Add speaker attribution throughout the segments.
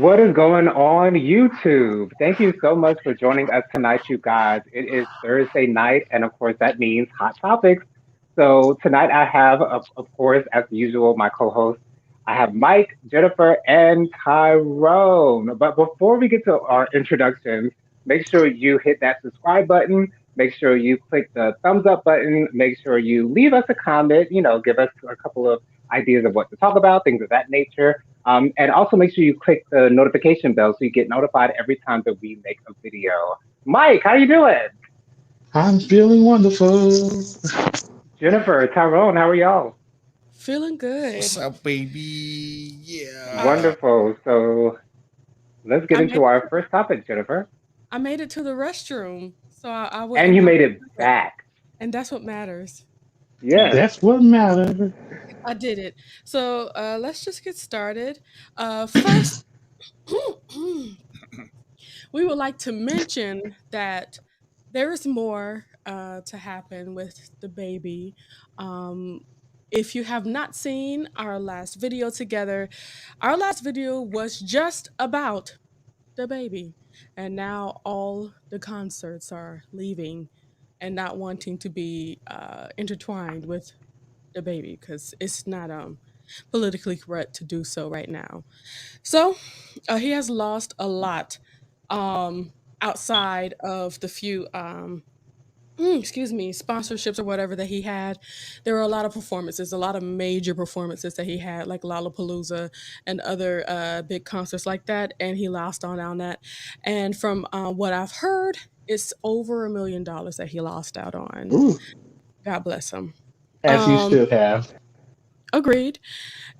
Speaker 1: What is going on YouTube? Thank you so much for joining us tonight, you guys. It is Thursday night, and of course, that means hot topics. So tonight I have, of course, as usual, my co-host. I have Mike, Jennifer, and Tyrone. But before we get to our introductions, make sure you hit that subscribe button. Make sure you click the thumbs up button. Make sure you leave us a comment. Give us a couple of ideas of what to talk about, things of that nature. And also make sure you click the notification bell so you get notified every time that we make a video. Mike, how you doing?
Speaker 2: I'm feeling wonderful.
Speaker 1: Jennifer, Tyrone, how are y'all?
Speaker 3: Feeling
Speaker 4: What's
Speaker 3: good.
Speaker 4: up, baby?
Speaker 3: Uh,
Speaker 4: Yeah.
Speaker 1: Wonderful. So let's get
Speaker 3: I
Speaker 1: into
Speaker 3: made
Speaker 1: our first topic, Jennifer.
Speaker 3: I made it to the restroom, so I
Speaker 1: And
Speaker 3: wouldn't
Speaker 1: you
Speaker 3: have
Speaker 1: made
Speaker 3: to
Speaker 1: it
Speaker 3: do it,
Speaker 1: back.
Speaker 3: and that's what matters.
Speaker 1: Yes.
Speaker 2: That's what matters.
Speaker 3: I did it. So let's just get started. First, we would like to mention that there is more to happen with the baby. Um, if you have not seen our last video together, our last video was just about the baby. And now all the concerts are leaving and not wanting to be intertwined with the baby because it's not politically correct to do so right now. So he has lost a lot outside of the few excuse me, sponsorships or whatever that he had. There were a lot of performances, a lot of major performances that he had, like Lollapalooza and other big concerts like that, and he lost on that. And from what I've heard, it's over $1 million that he lost out on.
Speaker 2: Ooh,
Speaker 3: God bless him.
Speaker 2: as you
Speaker 3: Um,
Speaker 2: should have.
Speaker 3: Agreed.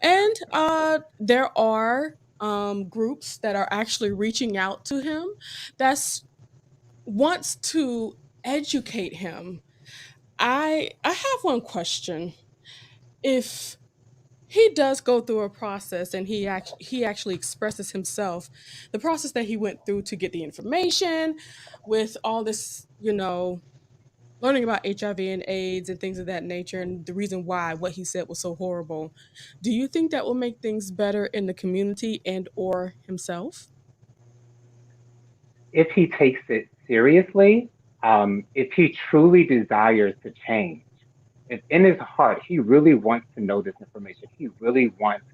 Speaker 3: And there are groups that are actually reaching out to him that's wants to educate him. I have one question. If he does go through a process and he actually expresses himself, the process that he went through to get the information with all this, learning about HIV and AIDS and things of that nature and the reason why what he said was so horrible. Do you think that will make things better in the community and or himself?
Speaker 1: If he takes it seriously, if he truly desires to change, if in his heart he really wants to know this information, he really wants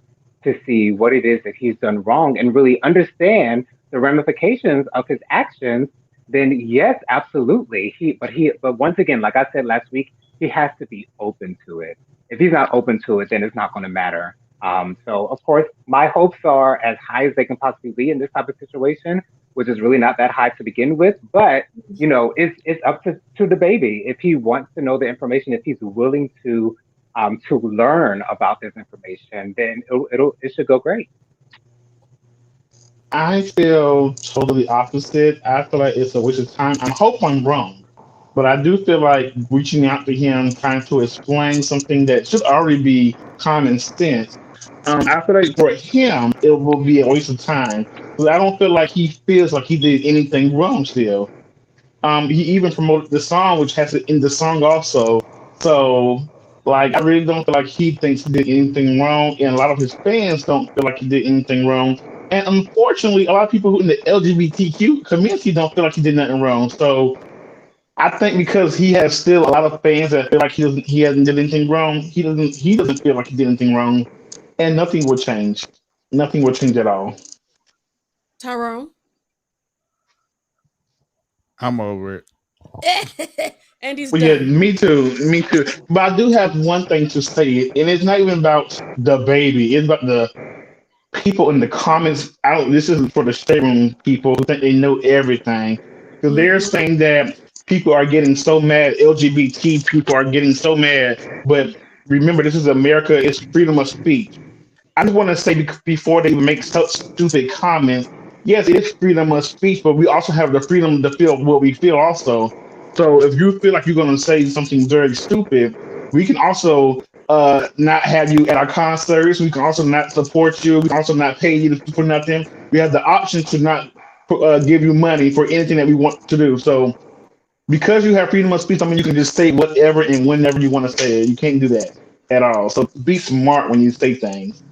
Speaker 1: to see what it is that he's done wrong and really understand the ramifications of his actions, then yes, absolutely. But once again, like I said last week, he has to be open to it. If he's not open to it, then it's not going to matter. So of course, my hopes are as high as they can possibly be in this type of situation, which is really not that high to begin with. But it's up to the baby if he wants to know the information, if he's willing to learn about this information, then it should go great.
Speaker 2: I feel totally opposite. I feel like it's a waste of time. I hope I'm wrong, but I do feel like reaching out to him, trying to explain something that should already be common sense. I feel like for him, it will be a waste of time. But I don't feel like he feels like he did anything wrong still. He even promoted the song, which has it in the song also. So, like, I really don't feel like he thinks he did anything wrong, and a lot of his fans don't feel like he did anything wrong. And unfortunately, a lot of people who in the LGBTQ community don't feel like he did nothing wrong. So, I think because he has still a lot of fans that feel like he hasn't did anything wrong, he doesn't feel like he did anything wrong, and nothing will change. Nothing will change at all.
Speaker 3: Tyrone?
Speaker 4: I'm over it.
Speaker 3: And he's
Speaker 2: Well, yeah,
Speaker 3: done.
Speaker 2: me too, me too. But I do have one thing to say, and it's not even about the baby. It's about the people in the comments. Out. This is for the shade room people who think they know everything. So they're
Speaker 3: Mhm.
Speaker 2: saying that people are getting so mad. LGBT people are getting so mad. But remember, this is America. It's freedom of speech. I just want to say before they even make such stupid comments, yes, it is freedom of speech, but we also have the freedom to feel what we feel also. So if you feel like you're going to say something very stupid, we can also not have you at our concerts. We can also not support you. We can also not pay you for nothing. We have the option to not give you money for anything that we want to do. So because you have freedom of speech, I mean, you can just say whatever and whenever you want to say it. You can't do that at all. So be smart when you say things.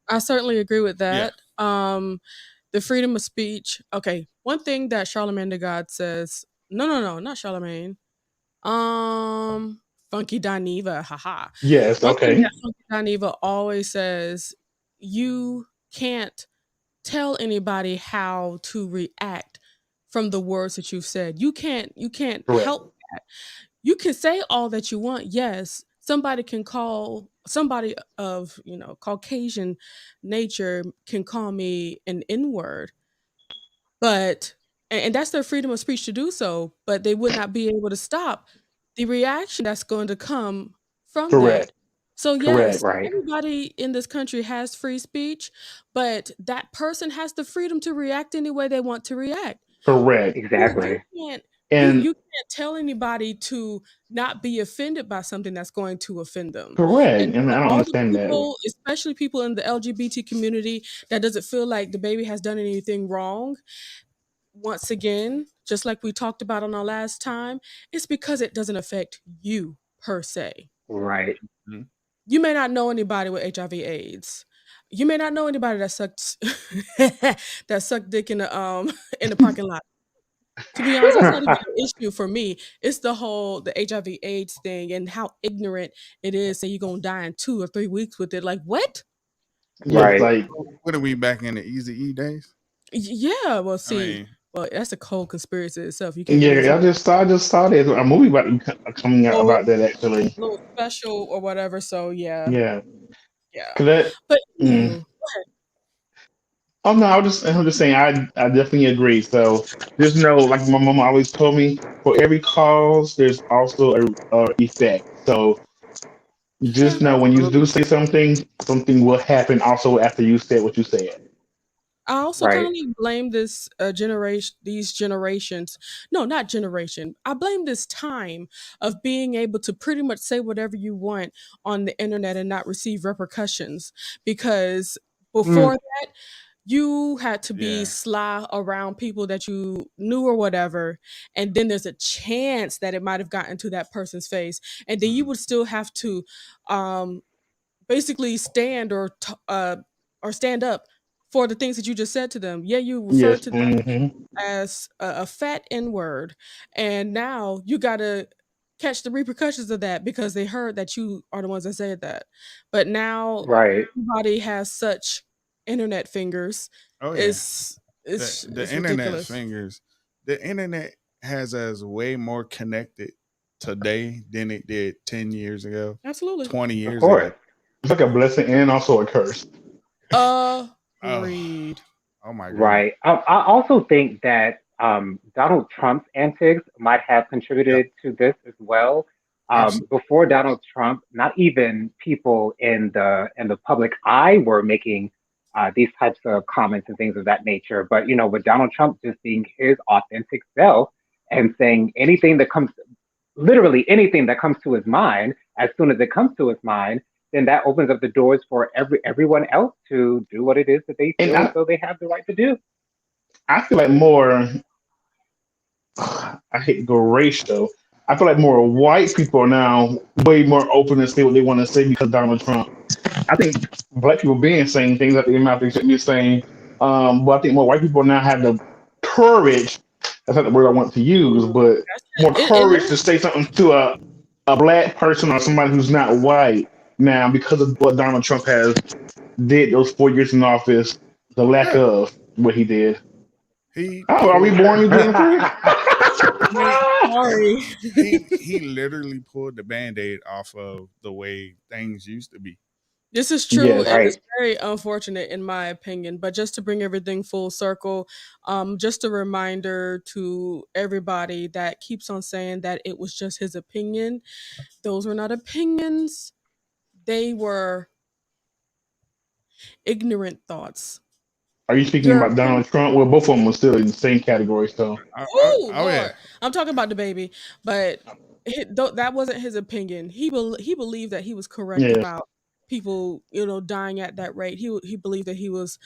Speaker 3: I certainly agree with
Speaker 4: Yeah.
Speaker 3: that. the freedom of speech. Okay, one thing that Charlemagne the God says. No, no, no, not Charlemagne. Um, Funky Dineva, haha.
Speaker 2: Yes.
Speaker 3: One thing
Speaker 2: Okay.
Speaker 3: that Funky Dineva always says: you can't tell anybody how to react from the words that you've said. You can't
Speaker 2: Correct.
Speaker 3: help that. You can say all that you want. Yes, somebody can call somebody of, Caucasian nature can call me an N-word, but and that's their freedom of speech to do so, but they would not be able to stop the reaction that's going to come from that.
Speaker 2: Correct.
Speaker 3: So
Speaker 2: Correct.
Speaker 3: yes,
Speaker 1: Right.
Speaker 3: everybody in this country has free speech, but that person has the freedom to react any way they want to react.
Speaker 2: Correct.
Speaker 3: You
Speaker 1: Exactly.
Speaker 3: can't
Speaker 2: And
Speaker 3: you can't tell anybody to not be offended by something that's going to offend them.
Speaker 2: correct.
Speaker 3: And
Speaker 2: And
Speaker 3: to
Speaker 2: I don't
Speaker 3: all the
Speaker 2: understand that.
Speaker 3: people, especially people in the LGBT community that doesn't feel like the baby has done anything wrong, once again, just like we talked about on our last time, it's because it doesn't affect you per se.
Speaker 1: Right.
Speaker 4: Mhm.
Speaker 3: You may not know anybody with HIV/AIDS. You may not know anybody that sucked that sucked dick in the in the parking lot. To be honest, that's not even an issue for me. It's the HIV/AIDS thing and how ignorant it is. Say you're gonna die in 2 or 3 weeks with it. Like what?
Speaker 2: Yes.
Speaker 1: Right.
Speaker 2: Like
Speaker 4: What are we back in the Easy E days?
Speaker 3: Yeah. Well,
Speaker 4: I
Speaker 3: see,
Speaker 4: mean,
Speaker 3: well, that's a cold conspiracy itself. You can't use
Speaker 2: yeah,
Speaker 3: it.
Speaker 2: I just saw there's a movie coming out
Speaker 3: Little
Speaker 2: about that actually.
Speaker 3: little special or whatever. So yeah,
Speaker 2: Yeah.
Speaker 3: yeah.
Speaker 2: 'Cause that.
Speaker 3: But
Speaker 2: Mm.
Speaker 3: anywho,
Speaker 2: Oh no, I'm just saying I definitely agree. So there's no, like my mom always told me, for every cause there's also a effect. So
Speaker 3: yeah.
Speaker 2: just know when you do say something, something will happen also after you said what you said.
Speaker 3: I also kind
Speaker 1: Right.
Speaker 3: of like blame this generation, these generations. No, not generation. I blame this time of being able to pretty much say whatever you want on the internet and not receive repercussions. Because before
Speaker 1: Mm,
Speaker 3: that, you had to be
Speaker 4: yeah.
Speaker 3: sly around people that you knew or whatever, and then there's a chance that it might have gotten to that person's face, and then you
Speaker 4: Mhm.
Speaker 3: would still have to um basically or stand up for the things that you just said to them. Yeah, you referred
Speaker 2: Yes.
Speaker 3: to them
Speaker 2: Hmm.
Speaker 3: as a fat N word, and now you gotta catch the repercussions of that because they heard that you are the ones that said that. But now
Speaker 1: right.
Speaker 3: everybody has such internet fingers.
Speaker 4: Oh yeah.
Speaker 3: It's
Speaker 4: The
Speaker 3: it's
Speaker 4: the
Speaker 3: it's
Speaker 4: internet
Speaker 3: ridiculous.
Speaker 4: fingers. The internet has us way more connected today than it did 10 years ago,
Speaker 3: Absolutely.
Speaker 4: 20
Speaker 1: Of
Speaker 4: years
Speaker 1: course.
Speaker 4: ago.
Speaker 2: It's like a blessing and also a curse.
Speaker 4: Oh,
Speaker 3: Agreed.
Speaker 4: oh my goodness.
Speaker 1: Right. I also think that Donald Trump's antics might have
Speaker 4: Yep.
Speaker 1: contributed to this as well.
Speaker 4: Absolutely.
Speaker 1: Before Donald Trump, not even people in the public eye were making these types of comments and things of that nature. But with Donald Trump just being his authentic self and saying anything that comes, literally anything that comes to his mind, as soon as it comes to his mind, then that opens up the doors for everyone else to do what it is that they
Speaker 2: And
Speaker 1: feel as
Speaker 2: I
Speaker 1: though they have the right to do.
Speaker 2: I feel like more. I hate to go racial. I feel like more white people are now way more open to say what they want to say because of Donald Trump. I think black people being saying things that their mouth they shouldn't be saying. But I think more white people now have the courage. That's not the word I want to use,
Speaker 3: Mm,
Speaker 2: but
Speaker 3: that's
Speaker 2: more
Speaker 3: it
Speaker 2: courage to
Speaker 3: is.
Speaker 2: say something to a black person or somebody who's not white now because of what Donald Trump has did those 4 years in office, the lack
Speaker 4: Yeah.
Speaker 2: of what he did.
Speaker 4: He
Speaker 2: Oh, are we
Speaker 4: pulled
Speaker 2: born gluten free?
Speaker 3: Sorry.
Speaker 4: he literally pulled the band-aid off of the way things used to be.
Speaker 3: This is true,
Speaker 2: Yes.
Speaker 3: and it's
Speaker 1: Right.
Speaker 3: very unfortunate in my opinion. But just to bring everything full circle, just a reminder to everybody that keeps on saying that it was just his opinion. Those were not opinions. They were ignorant thoughts.
Speaker 2: Are you speaking
Speaker 3: Your
Speaker 2: about
Speaker 3: opinion.
Speaker 2: Donald Trump? Well, both of them are still in the same category. So,
Speaker 3: Oh
Speaker 4: Oh yeah.
Speaker 3: Lord, I'm talking about the baby, but that wasn't his opinion. He believed that he was correct
Speaker 2: yes,
Speaker 3: about people, dying at that rate. He believed that he was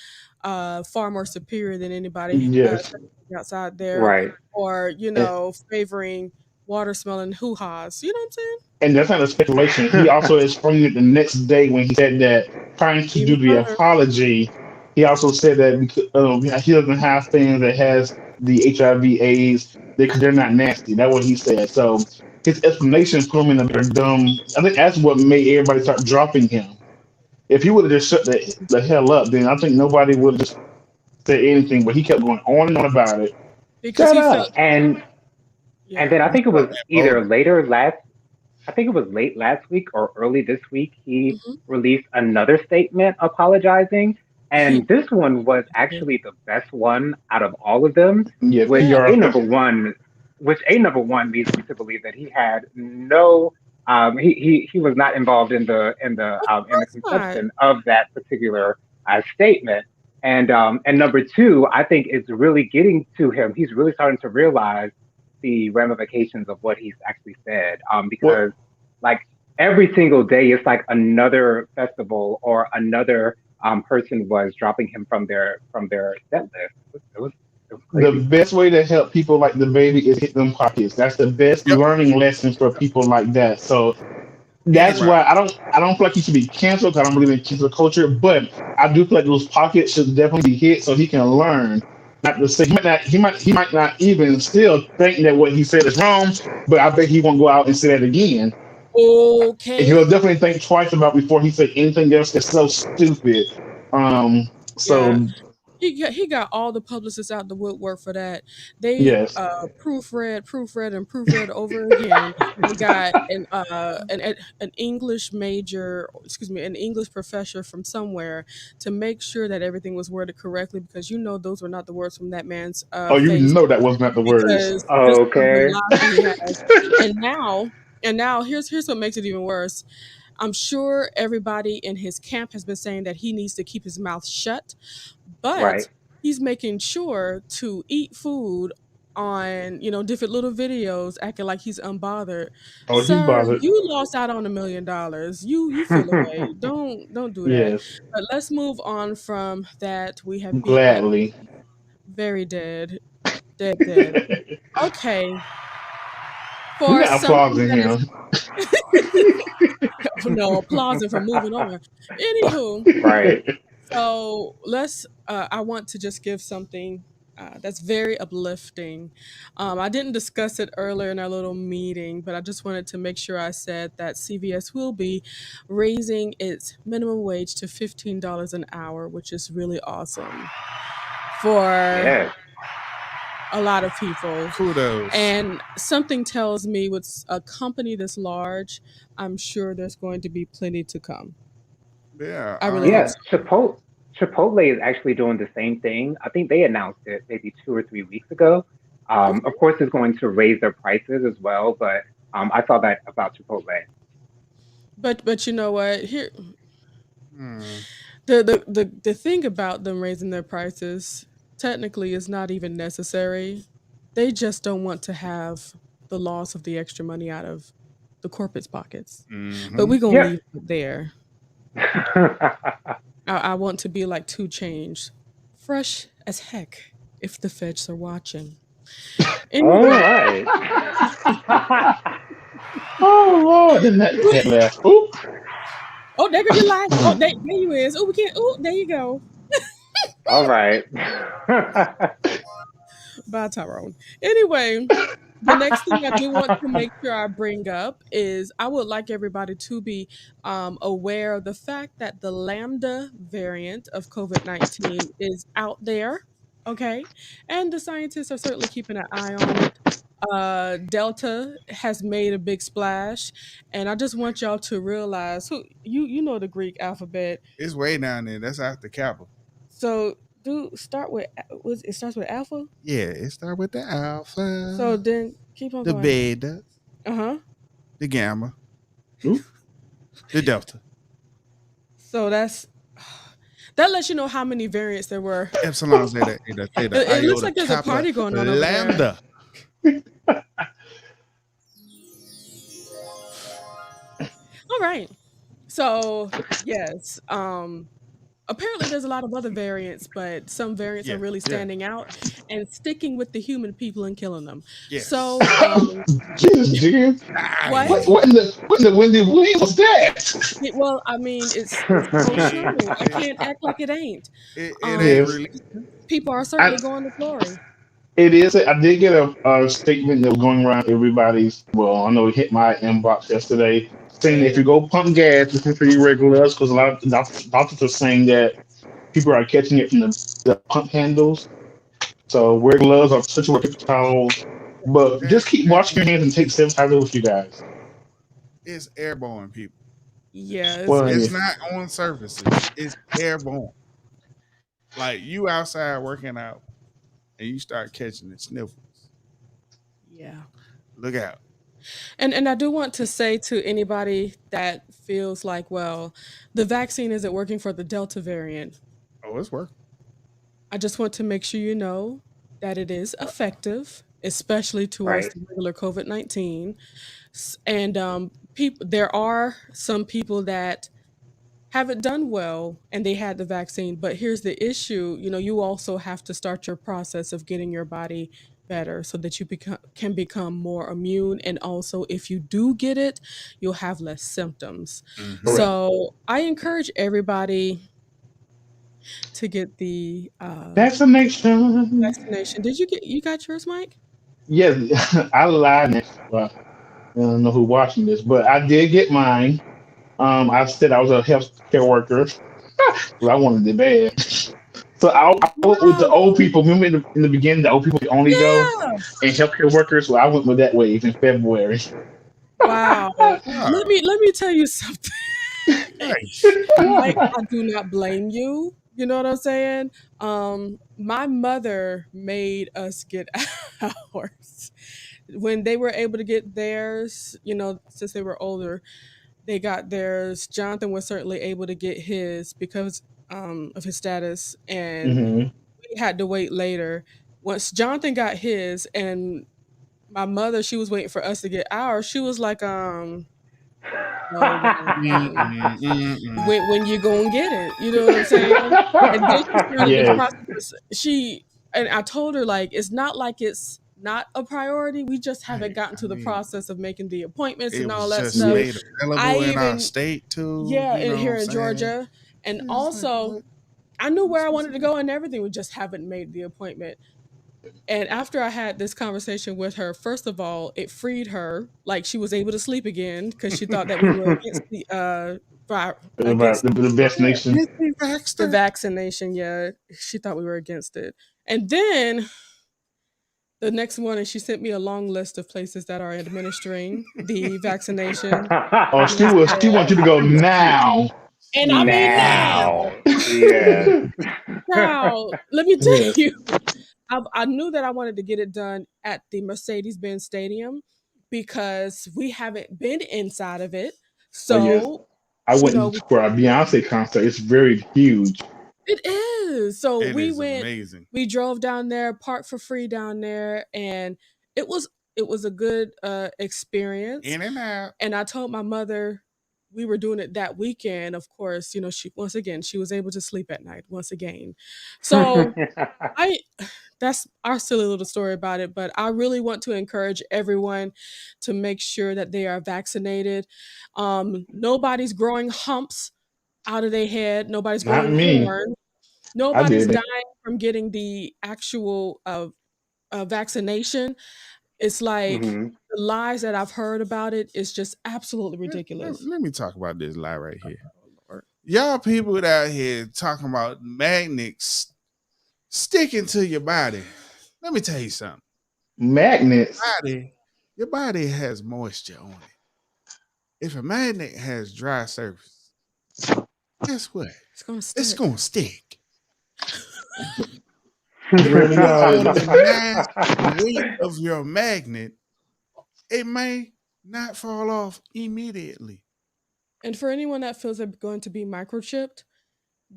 Speaker 3: far more superior than anybody
Speaker 2: yes.
Speaker 3: outside there,
Speaker 1: Right.
Speaker 3: or
Speaker 2: And,
Speaker 3: favoring water smelling hoo ha's. You know what I'm saying?
Speaker 2: and that's not a speculation. He also explained it the next day when he said that trying to do
Speaker 3: Even
Speaker 2: the
Speaker 3: further.
Speaker 2: apology. He also said that he doesn't have fans that has the HIV/AIDS because they're not nasty. That's what he said. So his explanation put him in a very dumb. I think that's what made everybody start dropping him. If he would have just shut the hell up, then I think nobody would have just said anything. But he kept going on and on about it.
Speaker 3: because
Speaker 2: Shut
Speaker 3: he felt,
Speaker 2: up.
Speaker 1: And then
Speaker 3: yeah.
Speaker 1: I
Speaker 4: He
Speaker 1: think it
Speaker 4: felt
Speaker 1: was either
Speaker 4: emboldened.
Speaker 1: I think it was late last week or early this week, he
Speaker 3: Hmm.
Speaker 1: released another statement apologizing.
Speaker 3: He
Speaker 1: And this one was
Speaker 3: did.
Speaker 1: actually the best one out of all of them,
Speaker 2: Yeah,
Speaker 1: which
Speaker 3: Yeah,
Speaker 2: PR.
Speaker 1: a number one leads me to believe that he had no he was not involved
Speaker 3: of
Speaker 1: in the
Speaker 3: course not.
Speaker 1: conception of that particular statement. And number two, I think it's really getting to him. He's really starting to realize the ramifications of what he's actually said.
Speaker 2: What
Speaker 1: Because like every single day, it's like another festival or another person was dropping him from their set list. It was
Speaker 2: the
Speaker 1: crazy.
Speaker 2: best way to help people like the baby is hit them pockets. That's the best
Speaker 4: Yep.
Speaker 2: learning lesson for people like that. So
Speaker 4: Any
Speaker 2: that's why
Speaker 4: route.
Speaker 2: I don't feel like he should be canceled. 'Cause I don't believe in cancel culture, but I do feel like those pockets should definitely be hit so he can learn. Not to say he might not even still think that what he said is wrong, but I bet he won't go out and say that again. And
Speaker 3: Okay.
Speaker 2: he'll definitely think twice about before he say anything else that's so stupid. Um,
Speaker 3: Yeah.
Speaker 2: so
Speaker 3: He got all the publicists out the woodwork for that. They
Speaker 2: yes.
Speaker 3: proofread over again. They got an English major, excuse me, an English professor from somewhere to make sure that everything was worded correctly, because those were not the words from that man's
Speaker 2: Oh, you
Speaker 3: face,
Speaker 2: know that was not the words.
Speaker 3: because just of the
Speaker 1: Okay.
Speaker 3: lies that he has. And now here's what makes it even worse. I'm sure everybody in his camp has been saying that he needs to keep his mouth shut,
Speaker 1: Right.
Speaker 3: but he's making sure to eat food on, different little videos acting like he's unbothered.
Speaker 2: Oh, he's
Speaker 3: Sir,
Speaker 2: bothered.
Speaker 3: you lost out on $1 million. You feel away. Don't do that.
Speaker 2: Yes,
Speaker 3: But let's move on from that. We have beat that
Speaker 2: gladly.
Speaker 3: very dead. Dead dead. Okay.
Speaker 2: We
Speaker 3: For
Speaker 2: got applause
Speaker 3: something
Speaker 2: in
Speaker 3: that is
Speaker 2: here.
Speaker 3: no applauding for moving on. Anywho,
Speaker 1: Right.
Speaker 3: so I want to just give something that's very uplifting. I didn't discuss it earlier in our little meeting, but I just wanted to make sure I said that CVS will be raising its minimum wage to $15 an hour, which is really awesome for
Speaker 1: Yes.
Speaker 3: a lot of people.
Speaker 4: Kudos.
Speaker 3: And something tells me with a company this large, I'm sure there's going to be plenty to come.
Speaker 4: Yeah.
Speaker 3: I really hope
Speaker 1: Yeah.
Speaker 3: so.
Speaker 1: Chipotle is actually doing the same thing. I think they announced it maybe 2 or 3 weeks ago.
Speaker 3: Okay.
Speaker 1: Of course, it's going to raise their prices as well, but I saw that about Chipotle.
Speaker 3: But you know what? Here
Speaker 4: Hmm.
Speaker 3: the thing about them raising their prices technically is not even necessary. They just don't want to have the loss of the extra money out of the corporate's pockets. But
Speaker 4: Mm-hmm.
Speaker 3: we're gonna
Speaker 1: Yeah.
Speaker 3: leave it there. I want to be like Two Change, fresh as heck if the feds are watching.
Speaker 1: All
Speaker 3: Anywho,
Speaker 1: right.
Speaker 2: Oh Lord, didn't that laugh? Oop.
Speaker 3: oh, there go your life. Oh, there you is. Oh, we can't. Oh, there you go.
Speaker 1: All right.
Speaker 3: Bye, Tyrone. Anyway, the next thing I do want to make sure I bring up is I would like everybody to be aware of the fact that the Lambda variant of COVID-19 is out there. Okay. And the scientists are certainly keeping an eye on it. Delta has made a big splash, and I just want y'all to realize who you know the Greek alphabet.
Speaker 4: It's way down there. That's after Kappa.
Speaker 3: So do start with was it starts with alpha?
Speaker 4: Yeah, it started with the
Speaker 3: So
Speaker 4: alpha,
Speaker 3: then keep on
Speaker 4: the
Speaker 3: going.
Speaker 4: beta,
Speaker 3: Uh-huh.
Speaker 4: the gamma,
Speaker 2: Oop.
Speaker 4: the delta,
Speaker 3: So that lets you know how many variants there were.
Speaker 4: epsilon, zeta, eta, theta,
Speaker 3: It looks
Speaker 4: iota,
Speaker 3: like there's a
Speaker 4: kappa,
Speaker 3: party going on over there.
Speaker 4: lambda.
Speaker 3: All right. So yes, apparently there's a lot of other variants, but some variants are
Speaker 4: Yeah,
Speaker 3: really
Speaker 4: yeah,
Speaker 3: standing out and sticking with the human people and killing them.
Speaker 4: yes.
Speaker 3: So,
Speaker 2: Jesus, Jim.
Speaker 3: what?
Speaker 4: I,
Speaker 2: What in the Wendy Williams was that?
Speaker 3: Well, I mean, it's so
Speaker 4: it,
Speaker 3: true. I
Speaker 4: it,
Speaker 3: can't act like it ain't.
Speaker 4: it ain't
Speaker 3: Um,
Speaker 2: Yes.
Speaker 4: really.
Speaker 3: People are
Speaker 2: I,
Speaker 3: certainly going to glory.
Speaker 2: it is. I did get a statement that was going around everybody's. Well, I know it hit my inbox yesterday, saying that if you go pump gas, listen for your regulars, because a lot of doctors are saying that people are catching it from the pump handles. So wear gloves or touch with paper towels. But
Speaker 4: And,
Speaker 2: just keep
Speaker 4: and
Speaker 2: washing your hands and take sanitizer with you guys.
Speaker 4: it's airborne, people.
Speaker 3: Yeah,
Speaker 2: Well,
Speaker 4: It's
Speaker 2: yeah.
Speaker 4: not on surfaces. It's airborne. Like you outside working out and you start catching the sniffles.
Speaker 3: yeah.
Speaker 4: Look out.
Speaker 3: And I do want to say to anybody that feels like, well, the vaccine isn't working for the Delta variant,
Speaker 4: Oh, it's working.
Speaker 3: I just want to make sure you know that it is effective, especially towards
Speaker 1: Right.
Speaker 3: the regular COVID-19. And people, there are some people that haven't done well and they had the vaccine, but here's the issue, you also have to start your process of getting your body better so that you can become more immune, and also if you do get it, you'll have less symptoms.
Speaker 4: Mm-hmm.
Speaker 2: Correct.
Speaker 3: So I encourage everybody to get the
Speaker 2: Vaccination.
Speaker 3: vaccination. You got yours, Mike?
Speaker 2: Yes, I lied. Well, I don't know who watching this, but I did get mine. I said I was a healthcare worker. Well, I wanted it bad. So I went with the old
Speaker 3: Wow.
Speaker 2: people. Remember in the beginning, the old people could only go,
Speaker 3: Yeah.
Speaker 2: and healthcare workers. Well, I went with that wave in February.
Speaker 3: Wow.
Speaker 4: Oh,
Speaker 3: Let me tell you something.
Speaker 4: nice.
Speaker 3: Mike, I do not blame you. You know what I'm saying? My mother made us get ours. When they were able to get theirs, since they were older, they got theirs. Jonathan was certainly able to get his because of his status, and
Speaker 2: Hmm.
Speaker 3: we had to wait later. Once Jonathan got his, and my mother, she was waiting for us to get ours. She was like, "Well,
Speaker 4: Mm-mm, mm-mm.
Speaker 3: when you go and get it," you know what I'm saying? And then she started the
Speaker 2: Yes.
Speaker 3: process. And I told her, like, it's not like it's not a priority. We just haven't
Speaker 4: Hey,
Speaker 3: gotten
Speaker 4: I
Speaker 3: to the
Speaker 4: mean,
Speaker 3: process of making the appointments
Speaker 4: it
Speaker 3: and all
Speaker 4: was
Speaker 3: that
Speaker 4: just
Speaker 3: stuff.
Speaker 2: Yeah.
Speaker 4: made
Speaker 3: I
Speaker 4: available in our
Speaker 3: even,
Speaker 4: state too.
Speaker 3: yeah,
Speaker 4: You know what
Speaker 3: here
Speaker 4: I'm
Speaker 3: in
Speaker 4: saying?
Speaker 3: Georgia, and
Speaker 4: It's like
Speaker 3: also
Speaker 4: what?
Speaker 3: I knew where
Speaker 4: What's
Speaker 3: I
Speaker 4: this
Speaker 3: wanted to
Speaker 4: about?
Speaker 3: go and everything. We just haven't made the appointment. And after I had this conversation with her, first of all, it freed her. Like, she was able to sleep again because she thought that we were against
Speaker 2: About the best nation.
Speaker 3: the
Speaker 4: Baxter.
Speaker 3: vaccination. Yeah, she thought we were against it. And then the next morning, she sent me a long list of places that are administering the vaccination.
Speaker 2: Oh,
Speaker 3: And I
Speaker 2: she
Speaker 3: said,
Speaker 2: wants you to go now.
Speaker 3: and I mean
Speaker 1: Now.
Speaker 3: now,
Speaker 1: Yes.
Speaker 3: now, let me tell
Speaker 2: Yes.
Speaker 3: you, I knew that I wanted to get it done at the Mercedes-Benz Stadium because we haven't been inside of it.
Speaker 2: Oh yes.
Speaker 3: So,
Speaker 2: I
Speaker 3: you
Speaker 2: went
Speaker 3: know,
Speaker 2: for a Beyonce concert. It's very huge.
Speaker 3: it is. So
Speaker 4: It is amazing.
Speaker 3: we drove down there, parked for free down there, and it was it was a good experience.
Speaker 4: In and out.
Speaker 3: And I told my mother we were doing it that weekend. Of course, she once again she was able to sleep at night once again. So I that's our silly little story about it, but I really want to encourage everyone to make sure that they are vaccinated. Nobody's growing humps out of their head. Nobody's
Speaker 2: Not
Speaker 3: growing
Speaker 2: me.
Speaker 3: horn.
Speaker 2: I
Speaker 3: Nobody's
Speaker 2: did it.
Speaker 3: dying from getting the actual vaccination. It's like
Speaker 1: Mhm.
Speaker 3: the lies that I've heard about it is just absolutely ridiculous.
Speaker 4: Let me talk about this lie right here.
Speaker 3: Oh, Lord.
Speaker 4: Y'all people out here talking about magnets sticking to your body. Let me tell you something.
Speaker 2: Magnets.
Speaker 4: Body, your body has moisture on it. If a magnet has dry surface, guess what?
Speaker 3: It's gonna
Speaker 4: It's
Speaker 3: stick.
Speaker 4: gonna stick.
Speaker 2: Really,
Speaker 4: Depending
Speaker 2: y'all.
Speaker 4: on the mass and weight of your magnet, it may not fall off immediately.
Speaker 3: And for anyone that feels they're going to be microchipped,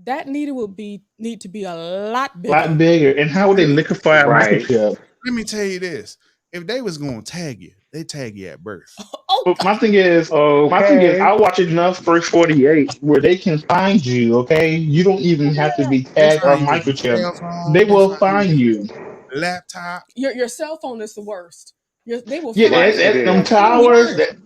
Speaker 3: that needle will need to be a lot
Speaker 2: A lot
Speaker 3: bigger.
Speaker 2: bigger. And how would they
Speaker 4: Let me
Speaker 2: liquefy a
Speaker 1: Right.
Speaker 2: microchip?
Speaker 4: let me tell you this: if they was gonna tag you, They tag you at birth.
Speaker 3: Oh
Speaker 2: But
Speaker 3: God.
Speaker 2: my thing is, I
Speaker 1: Okay.
Speaker 2: watch enough First 48 where they can find you. Okay, you don't even have to be
Speaker 4: They
Speaker 2: tagged or
Speaker 4: find your
Speaker 2: microchipped.
Speaker 4: cell
Speaker 2: They
Speaker 4: phone. They
Speaker 2: will
Speaker 4: find
Speaker 2: find
Speaker 4: your
Speaker 2: you.
Speaker 4: laptop.
Speaker 3: Your cell phone is the worst. They will
Speaker 2: Yeah,
Speaker 3: find
Speaker 1: Right,
Speaker 3: you
Speaker 1: it
Speaker 2: at them
Speaker 1: is.
Speaker 3: in
Speaker 2: towers.
Speaker 3: years.
Speaker 2: That,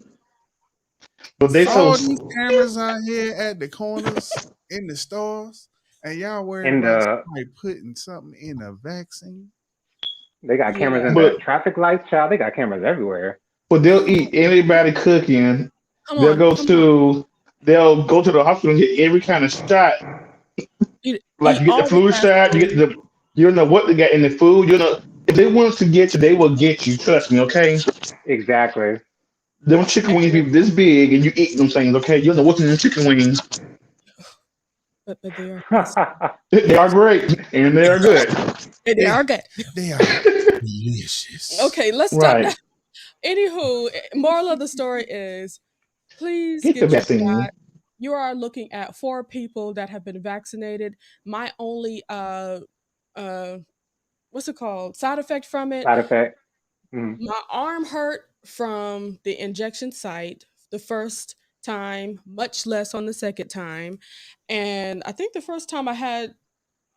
Speaker 2: but they so
Speaker 4: All these cameras out here at the corners in the stores, and y'all worried
Speaker 1: In
Speaker 4: about
Speaker 1: the
Speaker 4: somebody putting something in a vaccine?
Speaker 1: They got cameras
Speaker 3: Yeah.
Speaker 1: in the
Speaker 2: but
Speaker 1: traffic lights, child. They got cameras everywhere.
Speaker 2: they'll eat anybody cooking.
Speaker 3: Come
Speaker 2: They'll
Speaker 3: on,
Speaker 2: go
Speaker 3: come on.
Speaker 2: to they'll go to the hospital and get every kind of shot. Like
Speaker 3: Eat
Speaker 2: you get the
Speaker 3: all the
Speaker 2: flu
Speaker 3: fast
Speaker 2: shot, you
Speaker 3: food.
Speaker 2: get the you don't know what they got in the food. You know if they want to get you, they will get you. Trust me, okay?
Speaker 1: Exactly.
Speaker 2: Them chicken wings
Speaker 3: And,
Speaker 2: be this big, and you eat them things, okay? You don't know what's in the chicken wings.
Speaker 3: but they are tasty.
Speaker 2: They are great and they are good.
Speaker 3: They
Speaker 4: They
Speaker 3: are good.
Speaker 4: they are delicious.
Speaker 3: Okay, let's stop now.
Speaker 2: Right.
Speaker 3: Anywho, moral of the story is please
Speaker 2: Get the
Speaker 3: get your
Speaker 2: vaccine.
Speaker 3: shot. You are looking at 4 people that have been vaccinated. My only uh what's it called? Side effect from it.
Speaker 1: Side effect. Mm.
Speaker 3: My arm hurt from the injection site the first time, much less on the second time. And I think the first time I had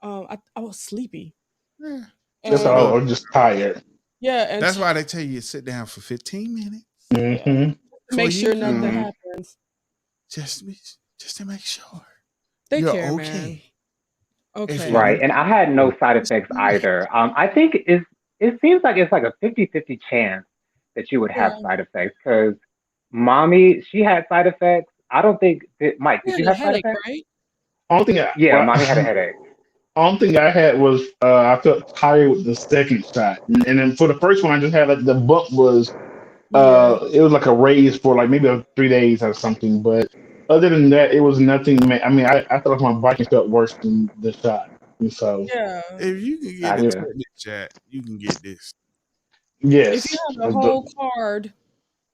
Speaker 3: I was sleepy.
Speaker 4: Yeah.
Speaker 2: That's
Speaker 4: Just
Speaker 3: And
Speaker 2: all.
Speaker 4: look.
Speaker 2: Or just tired.
Speaker 3: yeah, and
Speaker 4: That's why they tell you to sit down for 15 minutes
Speaker 3: yeah,
Speaker 2: Hmm.
Speaker 4: before
Speaker 3: make
Speaker 4: you
Speaker 3: sure nothing
Speaker 4: eat,
Speaker 1: Hmm.
Speaker 3: happens.
Speaker 4: just just to make sure
Speaker 3: Take
Speaker 4: you're
Speaker 3: care, man.
Speaker 4: okay. If
Speaker 3: Okay.
Speaker 1: Right.
Speaker 4: you
Speaker 1: And I had no side effects
Speaker 4: right,
Speaker 1: either. I think it seems like it's like a 50-50 chance that you would have
Speaker 3: Yeah.
Speaker 1: side effects because mommy, she had side effects. I don't think Mike,
Speaker 3: You
Speaker 1: did
Speaker 3: had
Speaker 1: you
Speaker 3: a
Speaker 1: have side
Speaker 3: headache,
Speaker 1: effects?
Speaker 3: right?
Speaker 2: Only thing I
Speaker 1: Yeah,
Speaker 2: well,
Speaker 1: mommy had a headache.
Speaker 2: only thing I had was I felt tired with the second shot, and then for the first one I just had like the bump was
Speaker 3: Yeah.
Speaker 2: it was like a raise for like maybe 3 days or something. But other than that, it was nothing. I mean, I felt like my body felt worse than the shot. And so
Speaker 3: Yeah.
Speaker 4: if you can get the
Speaker 2: yeah,
Speaker 1: Gotcha.
Speaker 4: tetanus shot, you can get this.
Speaker 3: If you
Speaker 2: yes,
Speaker 3: have a whole card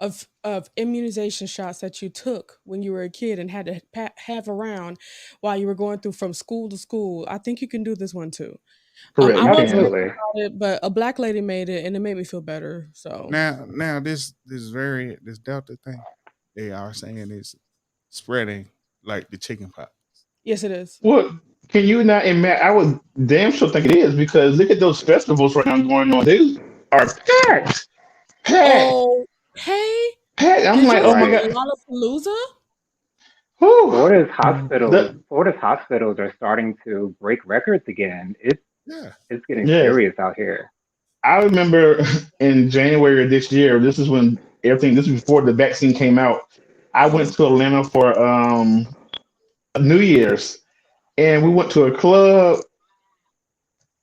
Speaker 3: of immunization shots that you took when you were a kid and had to have around while you were going through from school to school, I think you can do this one too.
Speaker 2: correct.
Speaker 3: I
Speaker 2: You
Speaker 3: wasn't
Speaker 2: can.
Speaker 3: making
Speaker 1: Absolutely.
Speaker 3: it, but a black lady made it, and it made me feel better. So
Speaker 4: Now this Delta thing, they are saying is spreading like the chicken pox.
Speaker 3: yes, it is.
Speaker 2: What can you not imagine? I would damn sure think it is because look at those festivals right now going on. They are packed, packed,
Speaker 3: Oh, hey,
Speaker 2: packed. I'm
Speaker 3: did
Speaker 2: like,
Speaker 3: you
Speaker 2: oh my
Speaker 1: Right.
Speaker 3: see
Speaker 2: god.
Speaker 3: Lollapalooza?
Speaker 2: Whew.
Speaker 1: Florida's hospitals are starting to break records again.
Speaker 4: Yeah.
Speaker 1: It's getting
Speaker 2: Yes,
Speaker 1: serious out here.
Speaker 2: I remember in January of this year. This is when everything. This is before the vaccine came out. I went
Speaker 3: Mhm.
Speaker 2: to Atlanta for New Year's, and we went to a club.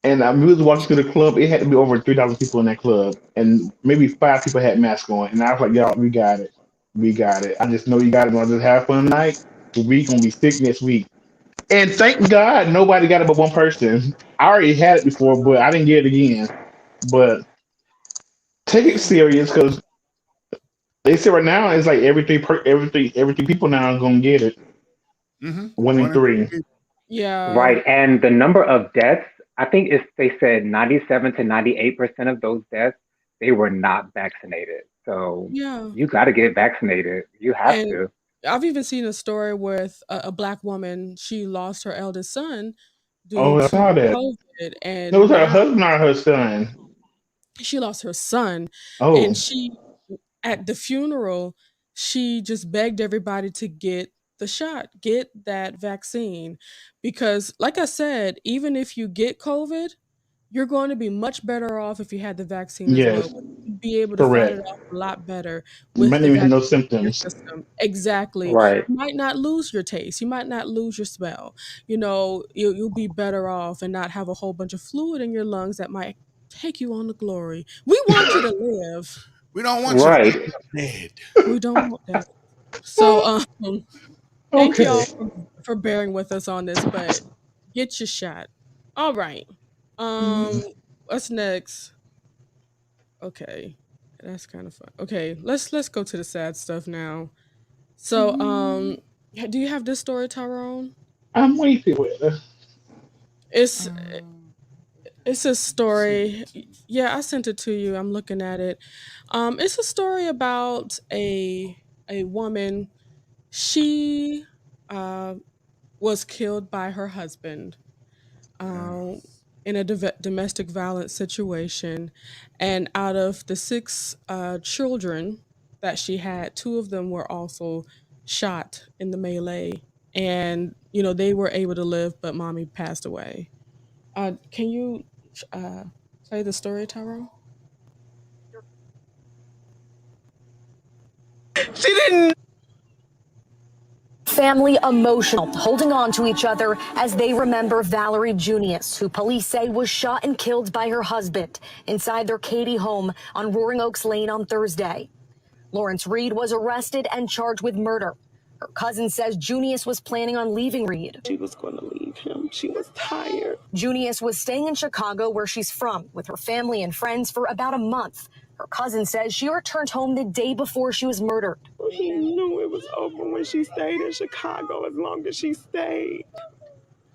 Speaker 2: And we was walking through the club. It had to be over 3,000 people in that club, and maybe 5 people had masks on. And I was like, "Y'all, we got it, we got it. I just know you got it. Gonna just have fun tonight. We gonna be sick next week." And thank God nobody got it but one person. I already had it before, but I didn't get it again. But take it
Speaker 3: Yeah.
Speaker 2: serious because they say right now it's like every three people now is gonna get it.
Speaker 4: Mm-hmm.
Speaker 2: One in
Speaker 4: One in
Speaker 2: three.
Speaker 4: three.
Speaker 3: Yeah.
Speaker 1: Right. And the number of deaths, I think they said 97 to 98% of those deaths, they were not vaccinated. So
Speaker 3: Yeah.
Speaker 1: you got to get vaccinated. You have
Speaker 3: And
Speaker 1: to.
Speaker 3: I've even seen a story with a black woman. She lost her eldest son due
Speaker 2: Oh, I
Speaker 3: to
Speaker 2: saw that.
Speaker 3: COVID,
Speaker 2: It was
Speaker 3: and
Speaker 2: her
Speaker 3: now
Speaker 2: husband or her son.
Speaker 3: she lost her son. And
Speaker 2: Oh,
Speaker 3: she, at the funeral, she just begged everybody to get the shot, get that vaccine. Because, like I said, even if you get COVID, you're going to be much better off if you had the vaccine as well.
Speaker 2: yes,
Speaker 3: You'd be able to fight it
Speaker 2: correct.
Speaker 3: off a lot better
Speaker 2: You
Speaker 3: with
Speaker 2: might not
Speaker 3: the
Speaker 2: even have no
Speaker 3: vaccine in your
Speaker 2: symptoms.
Speaker 3: system. Exactly.
Speaker 1: Right.
Speaker 3: You might not lose your taste. You might not lose your smell. You know, you'll be better off and not have a whole bunch of fluid in your lungs that might take you on to glory. We want you to live.
Speaker 4: We don't want you to end
Speaker 1: Right.
Speaker 4: up dead.
Speaker 3: We don't want that. So, thank
Speaker 2: Okay.
Speaker 3: y'all for bearing with us on this, but get your shot. All right. Um, what's next? Okay. That's kind of fun. Okay, let's go to the sad stuff now. So, do you have this story, Tyrone?
Speaker 2: I'm waiting with her.
Speaker 3: It's
Speaker 4: Um,
Speaker 3: It's a
Speaker 4: Shit.
Speaker 3: story. Yeah, I sent it to you. I'm looking at it. It's a story about a woman. She uh, was killed by her husband
Speaker 4: Yeah.
Speaker 3: um, in a domestic violence situation. And out of the six children that she had, two of them were also shot in the melee. And, they were able to live, but mommy passed away. Can you uh, say the story, Tyrone?
Speaker 5: She didn't. Family emotional, holding on to each other as they remember Valerie Junius, who police say was shot and killed by her husband inside their Katy home on Roaring Oaks Lane on Thursday. Lawrence Reed was arrested and charged with murder. Her cousin says Junius was planning on leaving Reed. She was going to leave him. She was tired. Junius was staying in Chicago, where she's from, with her family and friends for about a month. Her cousin says she returned home the day before she was murdered. He knew it was over when she stayed in Chicago as long as she stayed.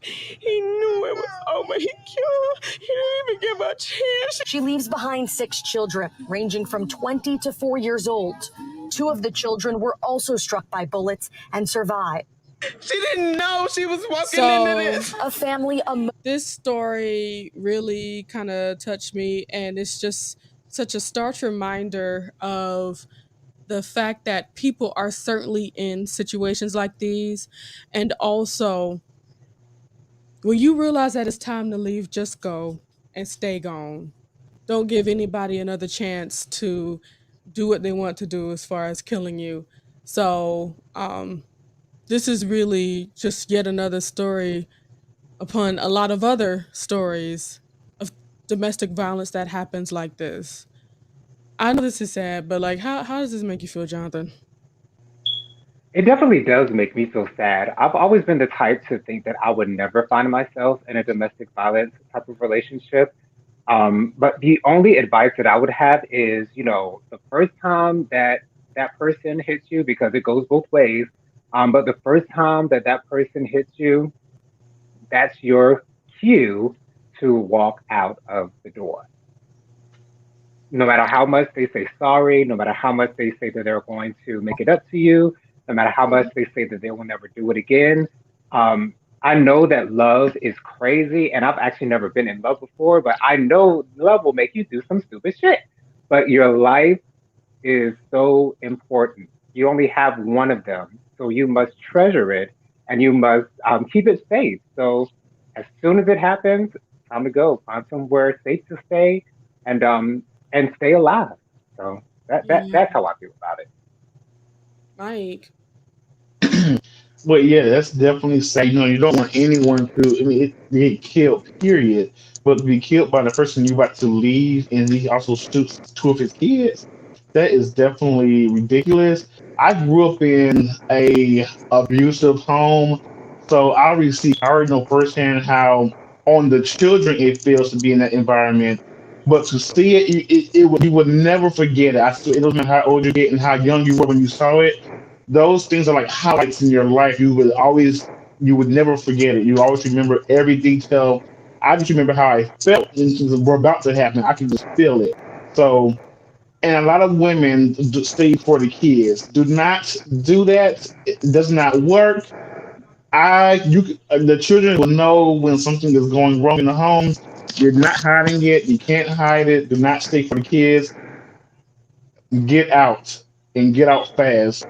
Speaker 5: He knew it was over. He killed her. He didn't even give her a chance. She leaves behind six children, ranging from 20 to 4 years old. Two of the children were also struck by bullets and survived. She didn't know she was walking into
Speaker 3: So
Speaker 5: this. A family
Speaker 3: this story really kind of touched me, and it's just such a stark reminder of the fact that people are certainly in situations like these. And also, when you realize that it's time to leave, just go and stay gone. Don't give anybody another chance to do what they want to do as far as killing you. So, this is really just yet another story upon a lot of other stories of domestic violence that happens like this. I know this is sad, but like, how does this make you feel, Jonathan?
Speaker 1: It definitely does make me feel sad. I've always been the type to think that I would never find myself in a domestic violence type of relationship. But the only advice that I would have is, the first time that that person hits you, because it goes both ways, but the first time that that person hits you, that's your cue to walk out of the door. No matter how much they say sorry, no matter how much they say that they're going to make it up to you, no matter how much they say that they will never do it again. Um, I know that love is crazy, and I've actually never been in love before, but I know love will make you do some stupid shit. But your life is so important. You only have one of them, so you must treasure it and you must keep it safe. So as soon as it happens, time to go. Find somewhere safe to stay and stay alive. So
Speaker 3: Yeah,
Speaker 1: that's how I feel about it.
Speaker 3: Mike.
Speaker 2: Well, yeah, that's definitely sad. You don't want anyone to, I mean, to get killed, period. But to be killed by the person you're about to leave and he also shoots two of his kids, that is definitely ridiculous. I grew up in a abusive home, so I already know firsthand how on the children it feels to be in that environment. But to see it, you would never forget it. It doesn't matter how old you get and how young you were when you saw it. Those things are like highlights in your life. You would never forget it. You always remember every detail. I just remember how I felt when things were about to happen. I could just feel it. So, and a lot of women stay for the kids. Do not do that. It does not work. The children will know when something is going wrong in the home. You're not hiding it. You can't hide it. Do not stay for the kids. Get out and get out fast.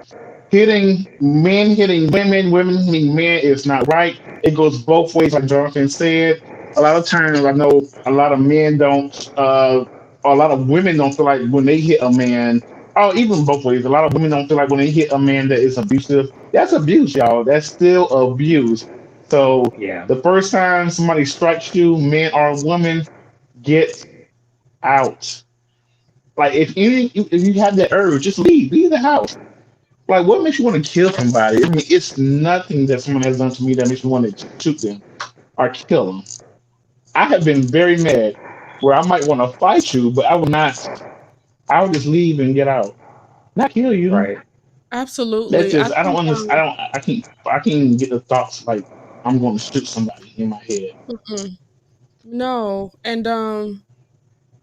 Speaker 2: Hitting women, women hitting men is not right. It goes both ways, like Jonathan said. A lot of times, I know a lot of men don't, or a lot of women don't feel like when they hit a man, or even both ways, a lot of women don't feel like when they hit a man that is abusive. That's abuse, y'all. That's still abuse. So
Speaker 1: Yeah.
Speaker 2: the first time somebody strikes you, man or woman, get out. Like if you have that urge, just leave the house. Like, what makes you want to kill somebody? I mean, it's nothing that someone has done to me that makes me want to shoot them or kill them. I have been very mad where I might want to fight you, but I will not. I will just leave and get out. Not kill you.
Speaker 1: Right.
Speaker 2: That's
Speaker 3: Absolutely. I
Speaker 2: just I don't
Speaker 3: think
Speaker 2: understand. I can't even get the thoughts like I'm going to shoot somebody in my head.
Speaker 3: mm-mm. No, and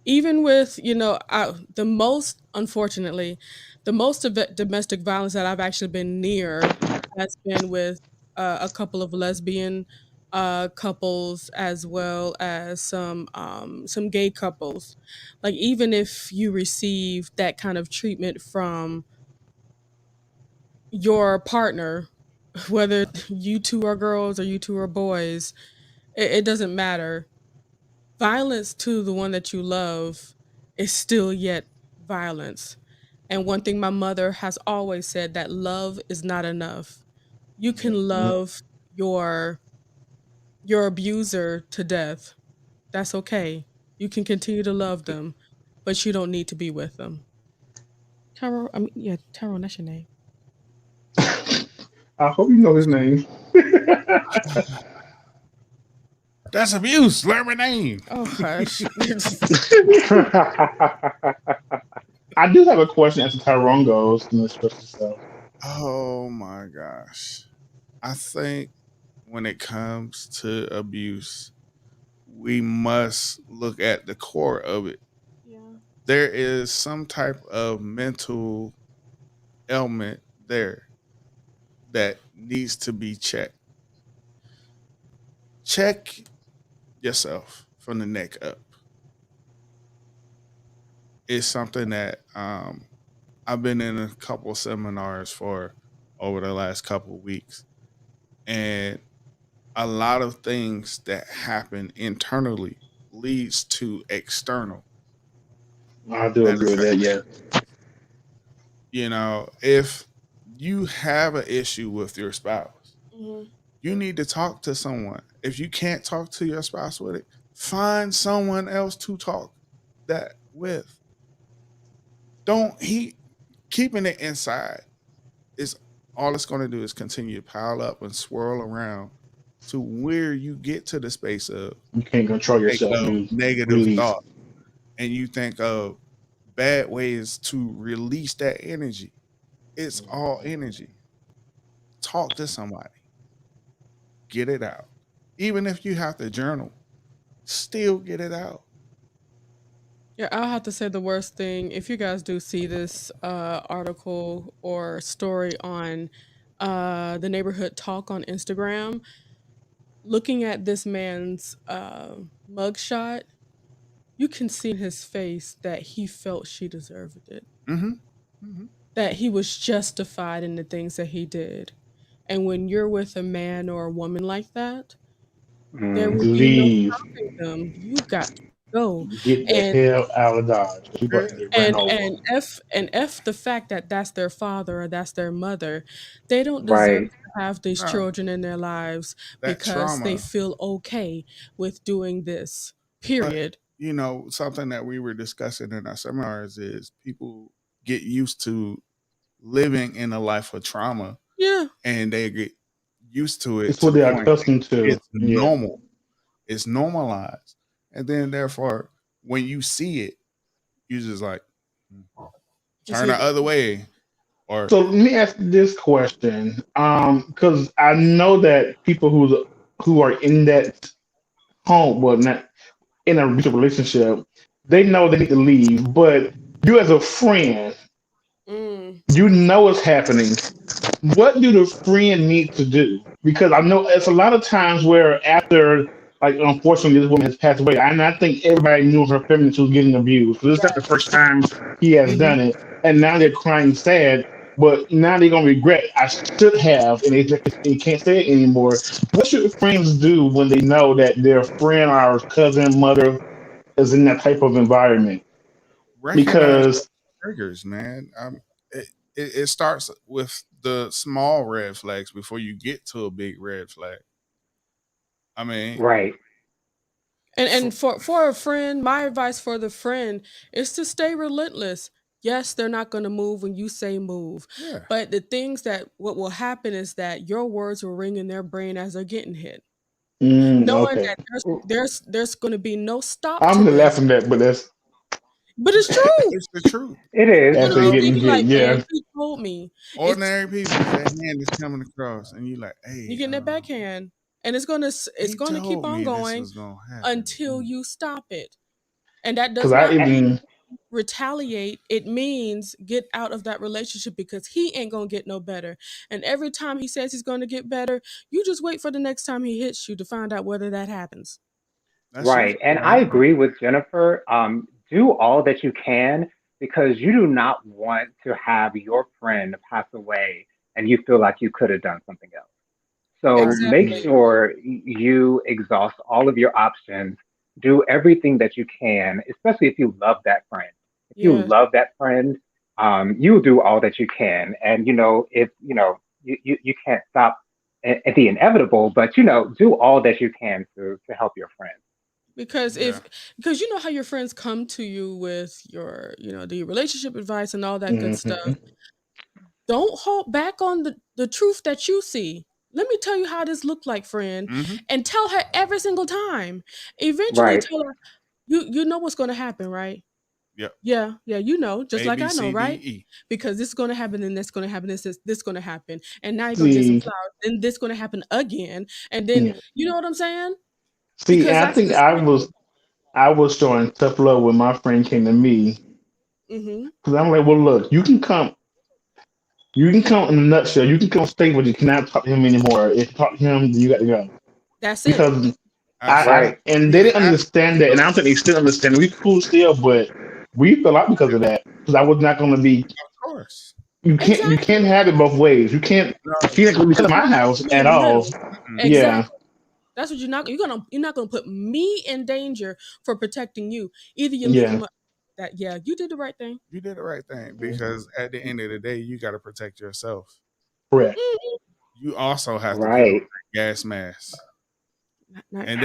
Speaker 3: even with the most, unfortunately, the most of it domestic violence that I've actually been near has been with a couple of lesbian couples, as well as some gay couples. Like, even if you receive that kind of treatment from your partner, whether you two are girls or you two are boys, it doesn't matter. Violence to the one that you love is still yet violence. And one thing my mother has always said, that love is not enough. You can love your your abuser to death. That's okay. You can continue to love them, but you don't need to be with them. Tyrone, I mean, yeah, Tyrone, that's your name.
Speaker 2: I hope you know his name.
Speaker 4: That's abuse. Learn my name.
Speaker 3: Oh hush.
Speaker 2: I do have a question as to Tyrone goes and express himself.
Speaker 4: Oh my gosh. I think when it comes to abuse, we must look at the core of it.
Speaker 3: Yeah.
Speaker 4: There is some type of mental ailment there that needs to be checked. Check yourself from the neck up. It's something that I've been in a couple seminars for over the last couple of weeks. And a lot of things that happen internally leads to external
Speaker 2: I do agree with that.
Speaker 4: manifestation.
Speaker 2: Yeah.
Speaker 4: If you have an issue with your spouse,
Speaker 3: Mhm.
Speaker 4: you need to talk to someone. If you can't talk to your spouse with it, find someone else to talk that with. Don't he keeping it inside is all it's going to do is continue to pile up and swirl around to where you get to the space of
Speaker 2: You can't control
Speaker 4: think
Speaker 2: yourself.
Speaker 4: of
Speaker 2: You
Speaker 4: negative
Speaker 2: release.
Speaker 4: thought and you think of bad ways to release that energy. It's all energy. Talk to somebody. Get it out. Even if you have to journal, still get it out.
Speaker 3: Yeah, I'll have to say the worst thing. If you guys do see this article or story on the neighborhood talk on Instagram, looking at this man's mugshot, you can see in his face that he felt she deserved it,
Speaker 4: Mm-hmm. Mm-hmm.
Speaker 3: that he was justified in the things that he did. And when you're with a man or a woman like that, there will be no
Speaker 2: Leave.
Speaker 3: stopping them. You got to go.
Speaker 2: Get the
Speaker 3: And
Speaker 2: hell out of Dodge. People are
Speaker 4: Okay.
Speaker 2: going to get ran
Speaker 3: and
Speaker 2: over.
Speaker 3: and f the fact that that's their father or that's their mother, they don't deserve
Speaker 1: Right.
Speaker 3: to have these
Speaker 4: No,
Speaker 3: children in their lives
Speaker 4: that
Speaker 3: because they
Speaker 4: trauma.
Speaker 3: feel okay with doing this.
Speaker 4: But
Speaker 3: Period.
Speaker 4: something that we were discussing in our seminars is people get used to living in a life of trauma
Speaker 3: Yeah.
Speaker 4: and they get used to it
Speaker 2: It's
Speaker 4: to
Speaker 2: what
Speaker 4: the
Speaker 2: they're
Speaker 4: point
Speaker 2: accustomed to.
Speaker 4: it's
Speaker 2: Yeah.
Speaker 4: normal. It's normalized. And then therefore, when you see it, you just like
Speaker 3: You
Speaker 4: turn
Speaker 3: see
Speaker 4: the other way. Or
Speaker 2: So let me ask this question, because I know that people who are in that home, well, not in a abusive relationship, they know they need to leave. But you, as a friend,
Speaker 3: mm,
Speaker 2: you know it's happening. What do the friend need to do? Because I know it's a lot of times where after, like, unfortunately, this woman has passed away, and I think everybody knew her family she was getting abused. So this is not the first time he has
Speaker 4: Mhm.
Speaker 2: done it, and now they're crying sad. But now they're gonna regret. I should have, and they can't say it anymore. What should friends do when they know that their friend or cousin, mother is in that type of environment?
Speaker 4: recognize
Speaker 2: Because
Speaker 4: triggers, man. It starts with the small red flags before you get to a big red flag. I mean,
Speaker 1: Right.
Speaker 3: and for a friend, my advice for the friend is to stay relentless. Yes, they're not going to move when you say move,
Speaker 4: yeah.
Speaker 3: but the things that what will happen is that your words will ring in their brain as they're getting hit, knowing
Speaker 2: okay,
Speaker 3: that there's going to be no stop
Speaker 2: I'm
Speaker 3: to
Speaker 2: gonna laugh
Speaker 3: this.
Speaker 2: at that, but that's
Speaker 3: But it's true.
Speaker 4: It's the truth.
Speaker 1: It
Speaker 3: You're
Speaker 1: is.
Speaker 2: as
Speaker 3: gonna
Speaker 2: they
Speaker 3: look and
Speaker 2: getting
Speaker 3: you
Speaker 2: hit.
Speaker 3: like, man,
Speaker 2: Yeah.
Speaker 3: she told me. It's
Speaker 4: Ordinary people, that hand is coming across, and you like,
Speaker 3: you
Speaker 4: hey,
Speaker 3: getting that backhand. and it's gonna
Speaker 4: He
Speaker 3: keep
Speaker 4: told
Speaker 3: on
Speaker 4: me this
Speaker 3: going
Speaker 4: was gonna happen.
Speaker 3: until you stop it. And that
Speaker 2: Because
Speaker 3: does
Speaker 2: I
Speaker 3: not
Speaker 2: even
Speaker 3: retaliate. It means get out of that relationship, because he ain't gonna get no better. And every time he says he's gonna get better, you just wait for the next time he hits you to find out whether that happens.
Speaker 4: That's
Speaker 1: Right.
Speaker 4: usually
Speaker 1: And
Speaker 4: what
Speaker 1: I
Speaker 4: happens.
Speaker 1: agree with Jennifer. Do all that you can because you do not want to have your friend pass away and you feel like you could have done something else. So make
Speaker 3: Exactly.
Speaker 1: sure you exhaust all of your options. Do everything that you can, especially if you love that friend. If you
Speaker 3: Yes.
Speaker 1: love that friend, you'll do all that you can. And if you can't stop at the inevitable, but do all that you can to help your friend.
Speaker 3: Because
Speaker 4: Yeah.
Speaker 3: because you know how your friends come to you with your, the relationship advice and all that good stuff.
Speaker 2: mhm.
Speaker 3: Don't hold back on the truth that you see. Let me tell you how this looked like, friend.
Speaker 4: Mm-hmm.
Speaker 3: And tell her every single time. Eventually
Speaker 1: Right.
Speaker 3: tell her, you know what's gonna happen, right?
Speaker 4: Yep.
Speaker 3: Yeah, yeah, just
Speaker 4: A
Speaker 3: like
Speaker 4: B
Speaker 3: I know,
Speaker 4: C D
Speaker 3: right?
Speaker 4: E.
Speaker 3: Because this is gonna happen, and this gonna happen, this gonna happen, and now you're gonna get some
Speaker 2: See,
Speaker 3: flowers, and this gonna happen again, and then
Speaker 2: yeah.
Speaker 3: you know what I'm saying?
Speaker 2: See,
Speaker 3: Because
Speaker 2: and I
Speaker 3: that's
Speaker 2: think
Speaker 3: the
Speaker 2: I was showing tough love when my friend came to me
Speaker 3: hmm
Speaker 2: because I'm like, well, look, you can come in a nutshell. You can come stay, but you cannot talk to him anymore. If you talk to him, then you got to go.
Speaker 3: that's it.
Speaker 2: Because I
Speaker 4: Absolutely.
Speaker 1: Right.
Speaker 2: and they
Speaker 4: You
Speaker 2: didn't
Speaker 4: have
Speaker 2: understand
Speaker 4: to
Speaker 2: that, and
Speaker 4: go.
Speaker 2: I don't think they still understand. We cool still, but we fell out because of that. Because I was not going to be.
Speaker 4: Of course.
Speaker 2: You can't
Speaker 3: Exactly.
Speaker 2: have it both ways. You can't.
Speaker 4: No.
Speaker 2: She ain't going to be
Speaker 3: That's
Speaker 2: at
Speaker 3: why
Speaker 2: my
Speaker 3: you have
Speaker 2: house
Speaker 3: to meet
Speaker 2: at
Speaker 3: in the
Speaker 2: all.
Speaker 3: middle.
Speaker 4: Mm-mm.
Speaker 2: Yeah,
Speaker 3: Exactly. That's what you're not gonna put me in danger for protecting you. Either you leave
Speaker 2: yeah,
Speaker 3: him that yeah, you did the right thing.
Speaker 4: You did the right thing
Speaker 2: yeah.
Speaker 4: because at the end of the day, you got to protect yourself.
Speaker 2: Correct.
Speaker 3: Mhm.
Speaker 4: You also have to put on
Speaker 1: Right.
Speaker 4: gas masks,
Speaker 3: Not
Speaker 4: and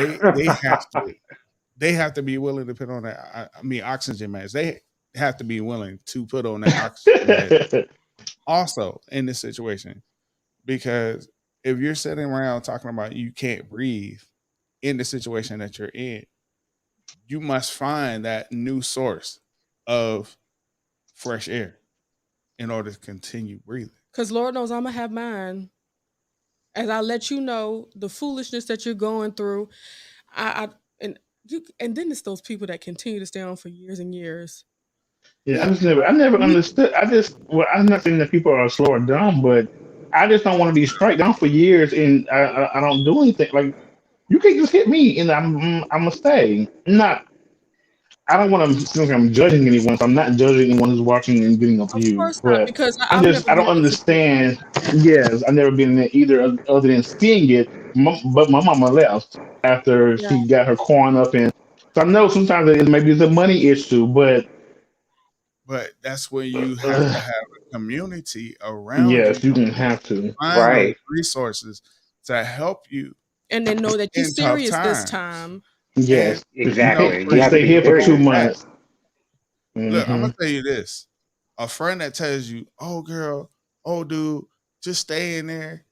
Speaker 4: they have to be willing to put on that. I mean, oxygen mask. They have to be willing to put on that oxygen mask also in this situation because if you're sitting around talking about you can't breathe in the situation that you're in, you must find that new source of fresh air in order to continue breathing.
Speaker 3: Because Lord knows I'm gonna have mine. As I let you know the foolishness that you're going through, I and and then it's those people that continue to stay on for years and years.
Speaker 2: Yeah,
Speaker 3: You,
Speaker 2: I never
Speaker 3: you
Speaker 2: understood. Well, I'm not saying that people are slow or dumb, but I just don't want to be straight down for years and I don't do anything. Like you can't just hit me and I'm gonna stay. I don't want to feel like I'm judging anyone. So I'm not judging anyone who's watching and getting
Speaker 3: of
Speaker 2: abused.
Speaker 3: course not,
Speaker 2: But
Speaker 3: because
Speaker 2: I'm
Speaker 3: I've
Speaker 2: just
Speaker 3: never
Speaker 2: I
Speaker 3: been
Speaker 2: don't
Speaker 3: in a situation.
Speaker 2: understand. Yes, I've never been in it either, other than seeing it. But my mama left after
Speaker 3: Yeah,
Speaker 2: she got her corn up, and so I know sometimes maybe it's a money issue, but
Speaker 4: But that's where you have to
Speaker 2: uh,
Speaker 4: have a community around you
Speaker 2: yes, you can have to.
Speaker 4: find those
Speaker 1: Right.
Speaker 4: resources to help you
Speaker 3: and then know that you're
Speaker 4: in tough
Speaker 3: serious this
Speaker 4: times
Speaker 3: time.
Speaker 4: and
Speaker 2: Yes, because you
Speaker 4: help
Speaker 2: can't
Speaker 1: Exactly. You
Speaker 2: just
Speaker 4: bring
Speaker 1: have to
Speaker 2: stay
Speaker 1: be
Speaker 4: you
Speaker 2: here for
Speaker 1: serious.
Speaker 2: two
Speaker 4: on back.
Speaker 2: months.
Speaker 4: Look, I'm
Speaker 2: Hmm.
Speaker 4: gonna tell you this: a friend that tells you, "Oh, girl, oh, dude, just stay in there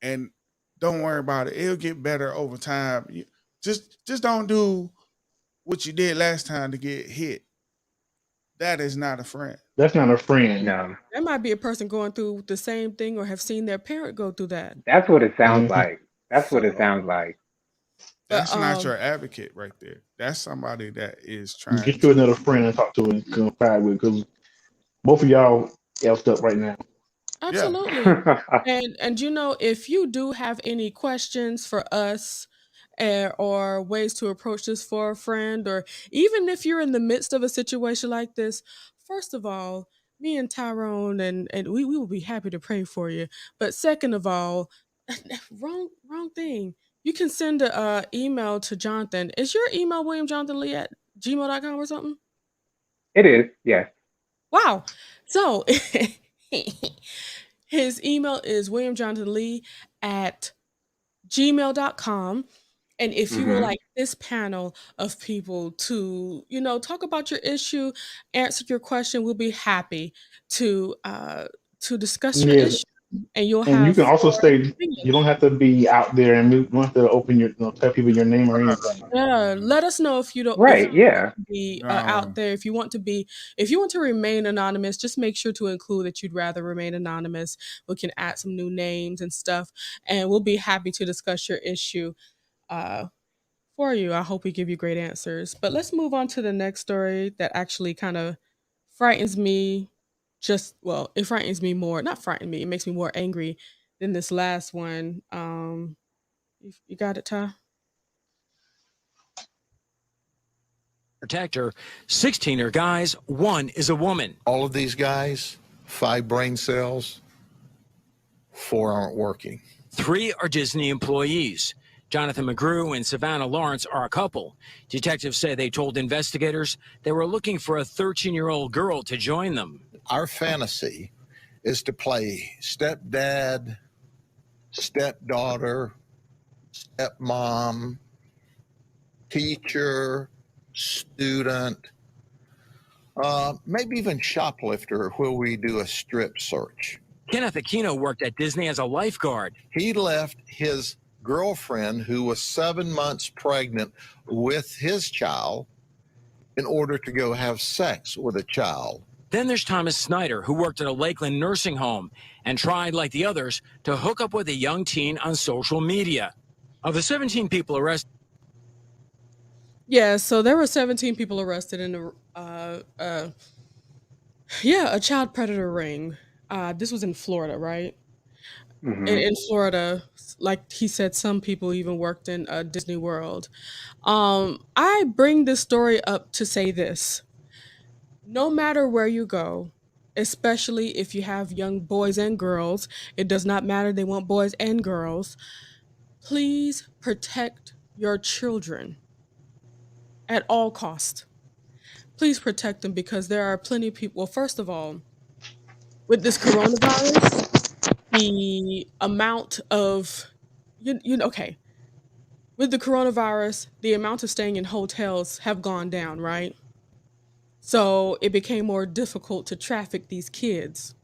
Speaker 4: and don't worry about it. It'll get better over time. Just don't do what you did last time to get hit." That is not a friend.
Speaker 2: That's not a friend.
Speaker 1: No.
Speaker 3: There might be a person going through the same thing or have seen their parent go through that.
Speaker 1: That's what it sounds
Speaker 2: Hmm.
Speaker 1: like. That's what it
Speaker 3: So,
Speaker 1: sounds like.
Speaker 3: but
Speaker 4: That's not your advocate right there. That's somebody that is trying
Speaker 2: Get you
Speaker 4: to.
Speaker 2: another friend and talk to and confide with, because both of y'all effed up right now.
Speaker 4: Yeah.
Speaker 3: absolutely. And if you do have any questions for us, or ways to approach this for a friend, or even if you're in the midst of a situation like this, first of all, me and Tyrone and we will be happy to pray for you. But second of all, wrong thing. You can send a email to Jonathan. Is your email WilliamJonathanLee at gmail.com or something?
Speaker 1: It is. Yes.
Speaker 3: Wow. So his email is WilliamJonathanLee at gmail.com. And if you would
Speaker 1: Hmm.
Speaker 3: like this panel of people to, talk about your issue, answer your question, we'll be happy to discuss your
Speaker 2: Yes,
Speaker 3: issue. and you'll
Speaker 2: And you
Speaker 3: have
Speaker 2: can also
Speaker 3: four
Speaker 2: stay. You don't
Speaker 3: opinions.
Speaker 2: have to be out there, and you don't have to open your, tell people your name or anything.
Speaker 3: Yeah, let us know if you don't if
Speaker 1: Right,
Speaker 3: you want
Speaker 1: yeah.
Speaker 3: to be out
Speaker 4: No.
Speaker 3: there. If you want to remain anonymous, just make sure to include that you'd rather remain anonymous. We can add some new names and stuff, and we'll be happy to discuss your issue uh, for you. I hope we give you great answers. But let's move on to the next story that actually kind of frightens me. It frightens me more. Not frighten me. It makes me more angry than this last one. You got it, Ty?
Speaker 6: Protect her. 16 are guys, one is a woman.
Speaker 7: All of these guys, 5 brain cells, 4 aren't working.
Speaker 6: 3 are Disney employees. Jonathan McGrew and Savannah Lawrence are a couple. Detectives say they told investigators they were looking for a 13-year-old girl to join them.
Speaker 7: Our fantasy is to play stepdad, stepdaughter, stepmom, teacher, student, maybe even shoplifter, where we do a strip search.
Speaker 6: Kenneth Aquino worked at Disney as a lifeguard.
Speaker 7: He left his girlfriend, who was 7 months pregnant with his child, in order to go have sex with a child.
Speaker 6: Then there's Thomas Snyder, who worked at a Lakeland nursing home and tried, like the others, to hook up with a young teen on social media. Of the 17 people arrested,
Speaker 3: Yeah, so there were 17 people arrested in a child predator ring. This was in Florida, right? In,
Speaker 1: Hmm.
Speaker 3: in Florida, like he said, some people even worked in Disney World. I bring this story up to say this: no matter where you go, especially if you have young boys and girls, it does not matter. They want boys and girls. Please protect your children at all cost. Please protect them because there are plenty of people. Well, first of all, with this coronavirus, the amount of okay, with the coronavirus, the amount of staying in hotels have gone down, right? So it became more difficult to traffic these kids.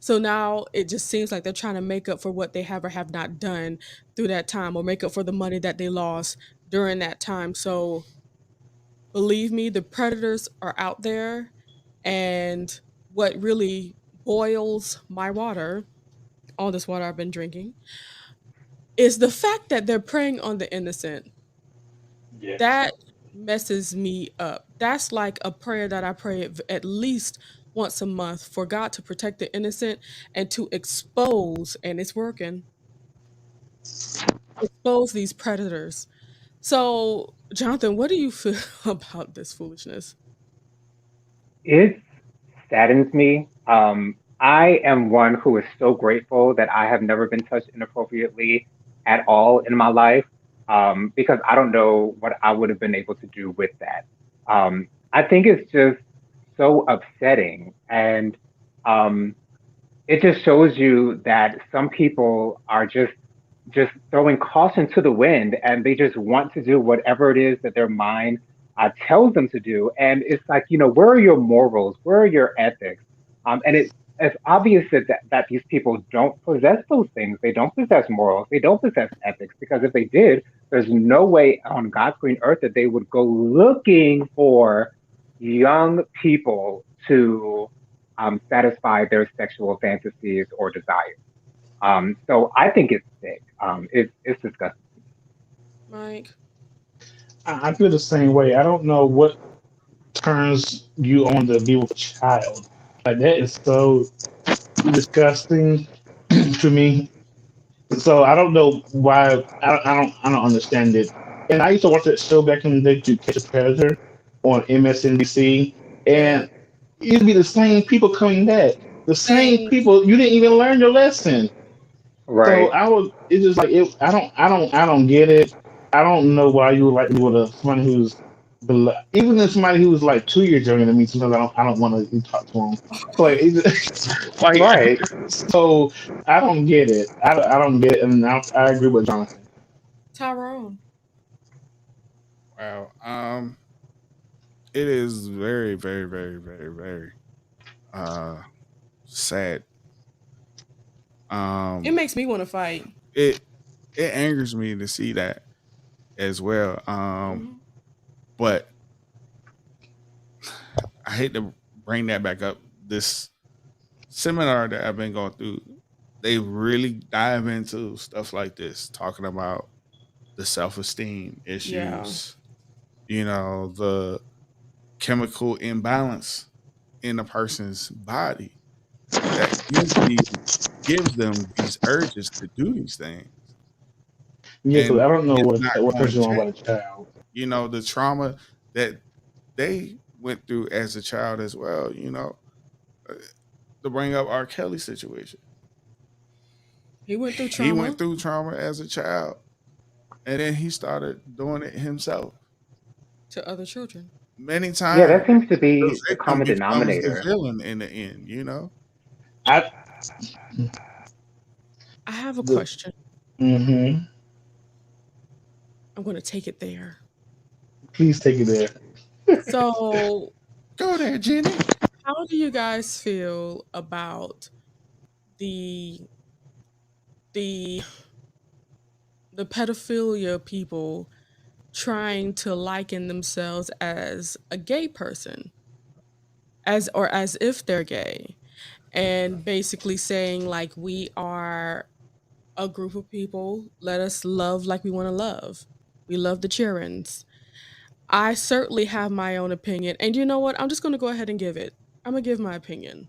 Speaker 3: So now it just seems like they're trying to make up for what they have or have not done through that time, or make up for the money that they lost during that time. So believe me, the predators are out there. And what really boils my water, all this water I've been drinking, is the fact that they're preying on the innocent.
Speaker 2: Yes.
Speaker 3: That messes me up. That's like a prayer that I pray at least once a month for God to protect the innocent and to expose, and it's working, expose these predators. So, Jonathan, what do you feel about this foolishness?
Speaker 1: It saddens me. I am one who is so grateful that I have never been touched inappropriately at all in my life, because I don't know what I would have been able to do with that. I think it's just so upsetting. And um, it just shows you that some people are just throwing caution to the wind, and they just want to do whatever it is that their mind tells them to do. And it's like, where are your morals? Where are your ethics? And it's obvious that these people don't possess those things. They don't possess morals. They don't possess ethics, because if they did, there's no way on God's green earth that they would go looking for young people to satisfy their sexual fantasies or desires. So I think it's sick. It's disgusting.
Speaker 3: Mike?
Speaker 2: I feel the same way. I don't know what turns you on to be with a child. Like that is so disgusting to me. So I don't know why. I don't understand it. And I used to watch that show back in the day, to Catch a Predator, on MSNBC,
Speaker 3: Yeah.
Speaker 2: and it'd be the same people coming back. The same
Speaker 3: Same.
Speaker 2: people. You didn't even learn your lesson. So
Speaker 1: Right.
Speaker 2: I was. It's just like it. I don't get it. I don't know why you would like to be with somebody who's even if somebody who's like 2 years younger than me. Sometimes I don't want to talk to them. So like, like
Speaker 1: Right.
Speaker 2: so I don't get it. I don't get it, and I agree with Jonathan.
Speaker 3: Tyrone.
Speaker 4: Wow. It is very, very, very, very, very uh sad.
Speaker 3: It makes me want to fight.
Speaker 4: It angers me to see that as well. But I hate to bring that back up. This seminar that I've been going through, they really dive into stuff like this, talking about the self-esteem issues, the chemical imbalance in a person's body that gives them these urges to do these things.
Speaker 2: Yeah, because I don't know
Speaker 4: it's not
Speaker 2: what
Speaker 4: going
Speaker 2: turns
Speaker 4: to
Speaker 2: you on
Speaker 4: change.
Speaker 2: about a child.
Speaker 4: The trauma that they went through as a child as well, to bring up R. Kelly's situation.
Speaker 3: He went through trauma.
Speaker 4: He went through trauma as a child, and then he started doing it himself
Speaker 3: to other children.
Speaker 4: Many times.
Speaker 1: Yeah, that seems to be
Speaker 4: the
Speaker 1: the
Speaker 4: victim
Speaker 1: common
Speaker 4: becomes
Speaker 1: denominator.
Speaker 4: the villain in the end,
Speaker 2: I
Speaker 3: have a question.
Speaker 2: Mm-hmm.
Speaker 3: I'm going to take it there.
Speaker 2: Please take it there.
Speaker 3: So,
Speaker 4: go there, Jenny.
Speaker 3: How do you guys feel about the pedophilia people trying to liken themselves as a gay person, as if they're gay, and basically saying like, we are a group of people, let us love like we want to love. We love the childrens. I certainly have my own opinion, and you know what? I'm just going to go ahead and give it. I'm going to give my opinion.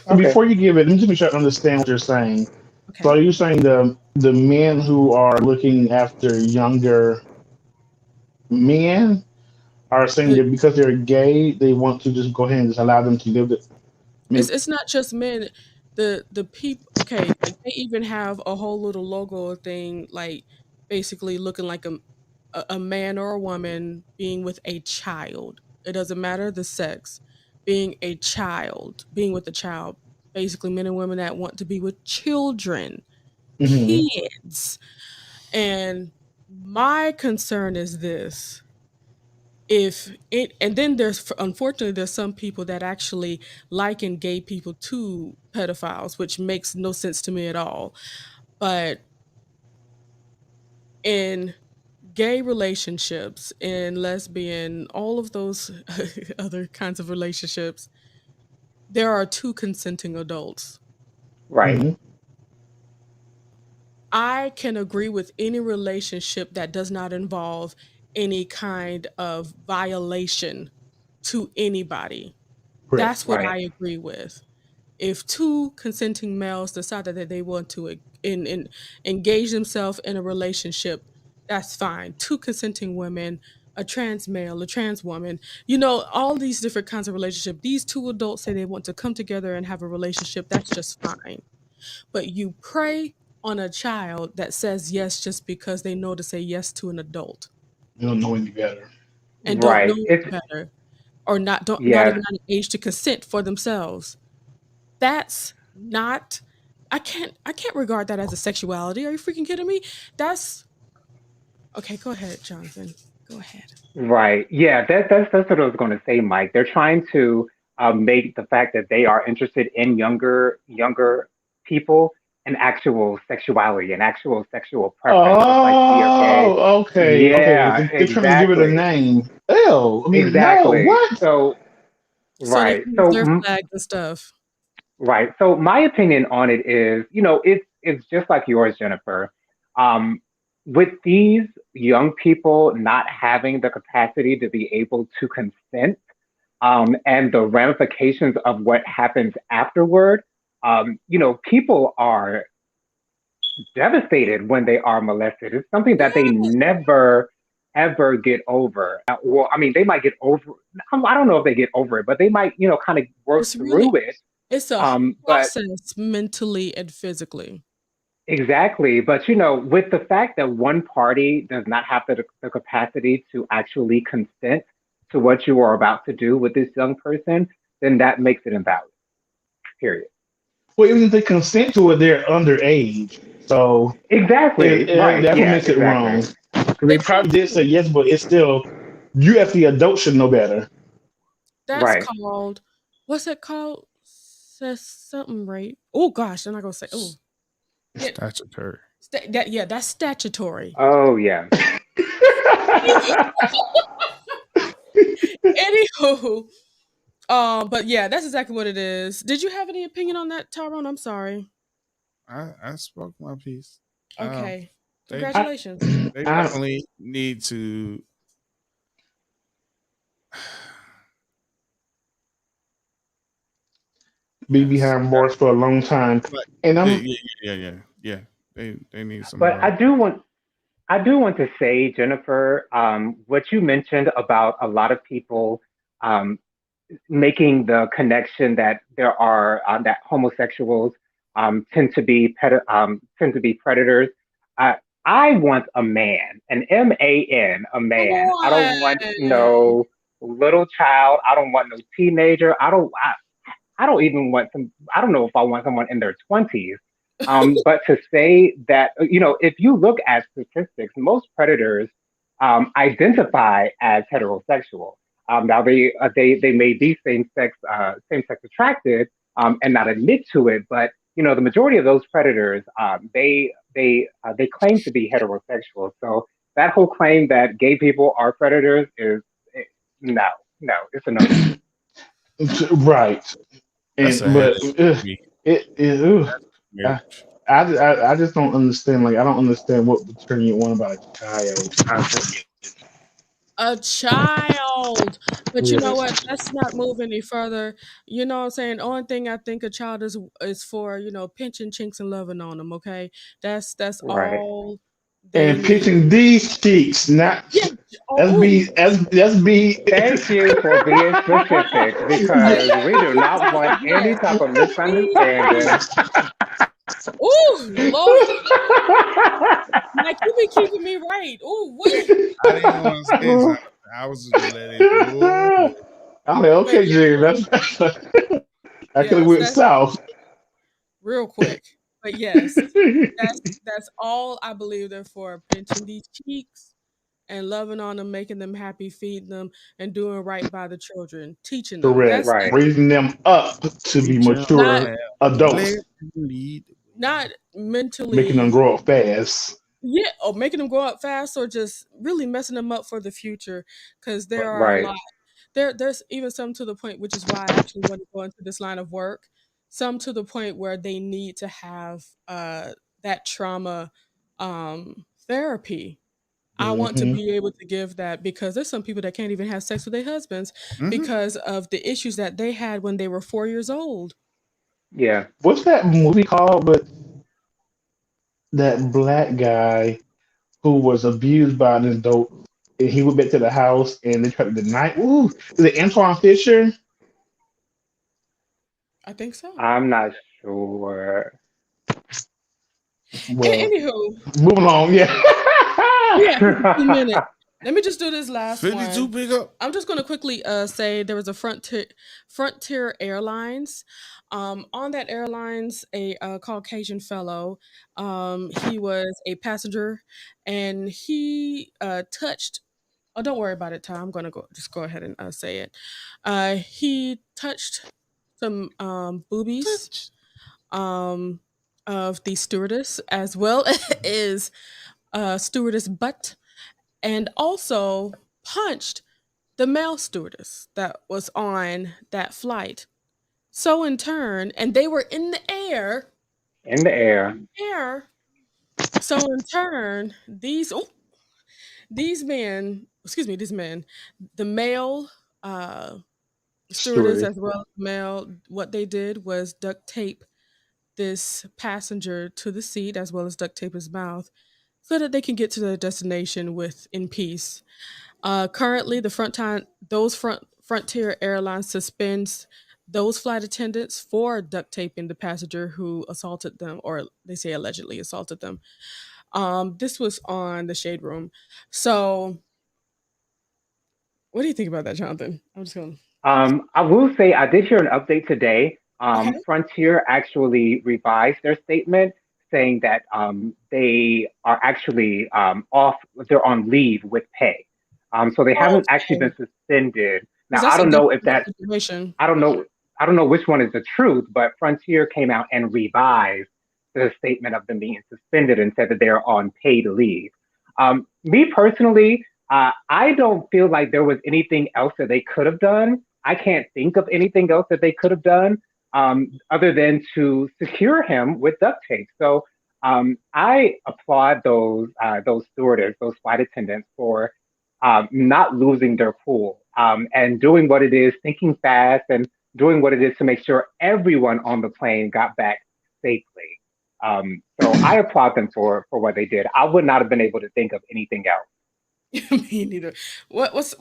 Speaker 2: Okay. Before you give it, let me just make sure I understand what you're saying.
Speaker 3: Okay.
Speaker 2: So are you saying the men who are looking after younger men are saying that because they're gay, they want to just go ahead and just allow them to live it?
Speaker 3: It's not just men. The people. Okay, like they even have a whole little logo thing, like basically looking like a man or a woman being with a child. It doesn't matter the sex. Being a child, being with a child. Basically, men and women that want to be with children, kids. And my concern is this. And then unfortunately there's some people that actually liken gay people to pedophiles, which makes no sense to me at all. But in gay relationships, in lesbian, all of those other kinds of relationships, there are two consenting adults.
Speaker 1: Right.
Speaker 3: I can agree with any relationship that does not involve any kind of violation to anybody. That's what I agree with. If two consenting males decide that they want to engage themselves in a relationship, that's fine. Two consenting women, a trans male, a trans woman, all these different kinds of relationship. These two adults say they want to come together and have a relationship. That's just fine. But you prey on a child that says yes just because they know to say yes to an adult.
Speaker 2: They don't know any better.
Speaker 3: And don't know any better. Or not even at an age to consent for themselves. That's not I can't regard that as a sexuality. Are you freaking kidding me? That's okay, go ahead, Jonathan. Go ahead.
Speaker 1: Right. Yeah, that's what I was going to say, Mike. They're trying to make the fact that they are interested in younger people an actual sexuality, an actual sexual preference.
Speaker 2: Oh, okay.
Speaker 1: Yeah,
Speaker 2: okay. They're trying to give it a name. Ew. I mean,
Speaker 1: exactly.
Speaker 2: No, what?
Speaker 1: So,
Speaker 3: they
Speaker 1: right.
Speaker 3: can
Speaker 1: So,
Speaker 3: use their flags and stuff.
Speaker 1: Right. So my opinion on it is, it's just like yours, Jennifer. With these young people not having the capacity to be able to consent, and the ramifications of what happens afterward, people are devastated when they are molested. It's something that they never ever get over. Well, I mean, they might get over. I don't know if they get over it, but they might, kind of work through it.
Speaker 3: It's a process mentally and physically.
Speaker 1: Exactly. But, with the fact that one party does not have the capacity to actually consent to what you are about to do with this young person, then that makes it invalid. Period.
Speaker 2: Well, even if they consent to it, they're underage. So
Speaker 1: exactly. Right.
Speaker 2: That's what
Speaker 1: Yeah,
Speaker 2: makes it wrong.
Speaker 1: exactly.
Speaker 2: They probably did say yes, but it's still, you as the adult should know better.
Speaker 3: That's called, what's it called? Says something rape. Oh gosh, I'm not gonna say. Oh,
Speaker 4: Statutory.
Speaker 3: That's statutory.
Speaker 1: Oh yeah.
Speaker 3: Anywho, but yeah, that's exactly what it is. Did you have any opinion on that, Tyrone? I'm sorry.
Speaker 4: I spoke my piece.
Speaker 3: Okay,
Speaker 4: They
Speaker 3: congratulations.
Speaker 4: they
Speaker 2: I,
Speaker 4: definitely need to.
Speaker 2: be
Speaker 4: Yes,
Speaker 2: behind bars for a long time.
Speaker 4: but
Speaker 2: And I'm
Speaker 4: yeah. They need some
Speaker 1: But
Speaker 4: more.
Speaker 1: I do want to say, Jennifer, what you mentioned about a lot of people um, making the connection that there are that homosexuals tend to be predators. Uh, I want a man, an man, a
Speaker 3: Come
Speaker 1: man. I don't want
Speaker 3: on.
Speaker 1: no little child. I don't want no teenager. I don't even want some. I don't know if I want someone in their 20s. But to say that, if you look at statistics, most predators identify as heterosexual. Now they may be same sex attracted and not admit to it, but the majority of those predators they claim to be heterosexual. So that whole claim that gay people are predators is eh, no, no, it's a no.
Speaker 2: right.
Speaker 4: That's a
Speaker 2: And
Speaker 4: headache
Speaker 2: but
Speaker 4: for me.
Speaker 2: ugh, I,
Speaker 4: Marriage.
Speaker 2: I just don't understand. Like I don't understand what would turn you on about a child. I forget.
Speaker 3: A child. But you know what?
Speaker 2: Yes.
Speaker 3: Let's not move any further. You know what I'm saying? Only thing I think a child is for, pinching chinks and loving on them, okay? That's
Speaker 1: Right.
Speaker 3: all they
Speaker 2: And
Speaker 3: need.
Speaker 2: pitching these cheeks, not
Speaker 3: Yeah.
Speaker 2: let's
Speaker 3: Oh,
Speaker 2: be let's be
Speaker 1: Thank you for being specific because we do not want any
Speaker 3: yes.
Speaker 1: type of
Speaker 3: Please.
Speaker 1: misunderstanding.
Speaker 3: Oh, Lord. Like you be keeping me right. Oh, wait.
Speaker 4: I didn't want to say something. I was just gonna let it roll.
Speaker 2: I'm like,
Speaker 3: But
Speaker 2: okay,
Speaker 3: yeah,
Speaker 2: Jay, that's I could have
Speaker 3: yes,
Speaker 2: went
Speaker 3: that's
Speaker 2: south.
Speaker 3: real quick. But yes, that's all I believe they're for, pinching these cheeks and loving on them, making them happy, feeding them, and doing right by the children, teaching them.
Speaker 2: Correct.
Speaker 1: Right.
Speaker 2: Raising them up to be
Speaker 4: Reach out,
Speaker 3: Not
Speaker 2: mature
Speaker 4: have let
Speaker 2: adults,
Speaker 4: them lead.
Speaker 3: not
Speaker 2: making them
Speaker 3: mentally,
Speaker 2: grow up fast.
Speaker 3: yeah, or making them grow up fast, or just really messing them up for the future. Because there are a
Speaker 1: Right.
Speaker 3: lot. There's even some to the point, which is why I actually want to go into this line of work. Some to the point where they need to have that trauma therapy. I want to
Speaker 2: Hmm.
Speaker 3: be able to give that because there's some people that can't even have sex with their husbands
Speaker 4: Mm-hmm.
Speaker 3: because of the issues that they had when they were 4 years old.
Speaker 1: Yeah.
Speaker 2: What's that movie called? But that black guy who was abused by an adult, and he went back to the house, and they tried to deny. Ooh, is it Antoine Fisher?
Speaker 3: I think so.
Speaker 1: I'm not sure.
Speaker 2: Well,
Speaker 3: Anywho,
Speaker 2: moving on. Yeah.
Speaker 3: yeah, 52 minutes. Let me just do this last
Speaker 4: 52
Speaker 3: one.
Speaker 4: pick up.
Speaker 3: I'm just going to quickly say there was a Frontier Airlines. On that airlines, a Caucasian fellow. He was a passenger, and he touched. Oh, don't worry about it, Tom. I'm going to go ahead and say it. He touched some boobies
Speaker 4: Touch.
Speaker 3: um, of the stewardess, as well as stewardess butt, and also punched the male stewardess that was on that flight. So in turn, and they were in the
Speaker 1: In the air.
Speaker 3: air. So in turn, these men, the male stewardess
Speaker 2: Story.
Speaker 3: as well as male, what they did was duct tape this passenger to the seat as well as duct tape his mouth so that they can get to their destination with in peace. Currently, Frontier Airlines suspends those flight attendants for duct taping the passenger who assaulted them, or they say allegedly assaulted them. This was on the Shade Room. So, what do you think about that, Jonathan? I'm just going.
Speaker 1: I will say I did hear an update today.
Speaker 3: Okay.
Speaker 1: Frontier actually revised their statement saying that they are actually off, they're on leave with pay. So they haven't actually
Speaker 3: Okay.
Speaker 1: been suspended.
Speaker 3: Because
Speaker 1: Now, I
Speaker 3: that's a
Speaker 1: don't know if
Speaker 3: different
Speaker 1: that,
Speaker 3: situation.
Speaker 1: I don't know, I don't know which one is the truth, but Frontier came out and revised the statement of them being suspended and said that they're on paid leave. Me personally, I don't feel like there was anything else that they could have done. I can't think of anything else that they could have done other than to secure him with duct tape. So I applaud those stewardess, those flight attendants for not losing their cool and doing what it is, thinking fast and doing what it is to make sure everyone on the plane got back safely. So I applaud them for what they did. I would not have been able to think of anything else.
Speaker 3: Me neither. What's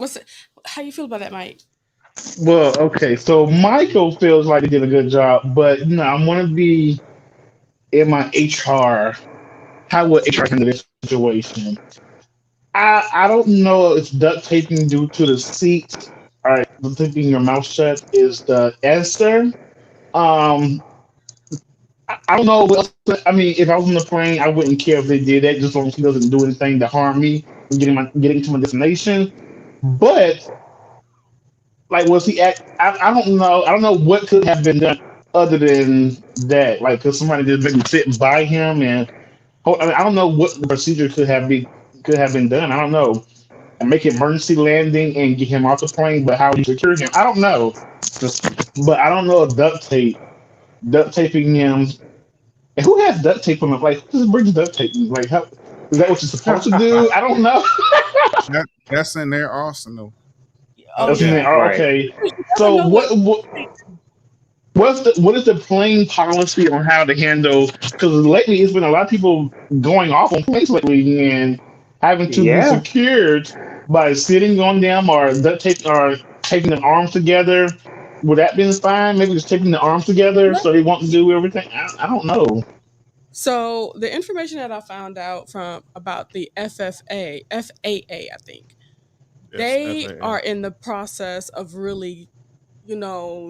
Speaker 3: how you feel about that, Mike?
Speaker 2: Well, okay, so Michael feels like he did a good job, but I want to be in my HR. How would HR handle this situation? I don't know if duct taping due to the seat or taping your mouth shut is the answer. Um, I don't know what else. I mean, if I was on the plane, I wouldn't care if they did that, just as long as he doesn't do anything to harm me from getting to my destination. But like, was he at? I don't know. I don't know what could have been done other than that. Like, could somebody just maybe sit by him and I don't know what the procedure could have been done. I don't know. And make an emergency landing and get him off the plane, but how do you secure him? I don't know. But I don't know if duct taping him. And who has duct tape on them? Like, who just brings duct tape? Like, how is that what you're supposed to do? I don't know.
Speaker 4: That's in their arsenal.
Speaker 3: Oh
Speaker 2: That's in
Speaker 3: yeah.
Speaker 2: there.
Speaker 1: Right.
Speaker 2: Okay.
Speaker 3: You
Speaker 2: So
Speaker 3: never know what.
Speaker 2: what is the plane policy on how to handle? Because lately it's been a lot of people going off on planes lately and having to be
Speaker 1: Yeah.
Speaker 2: secured by sitting on them or duct tape or taping the arms together. Would that be fine? Maybe just taping the arms together so they won't do everything. I don't know.
Speaker 3: So the information that I found out from about the FAA, I think
Speaker 4: Yes,
Speaker 3: they
Speaker 4: FAA.
Speaker 3: are in the process of really,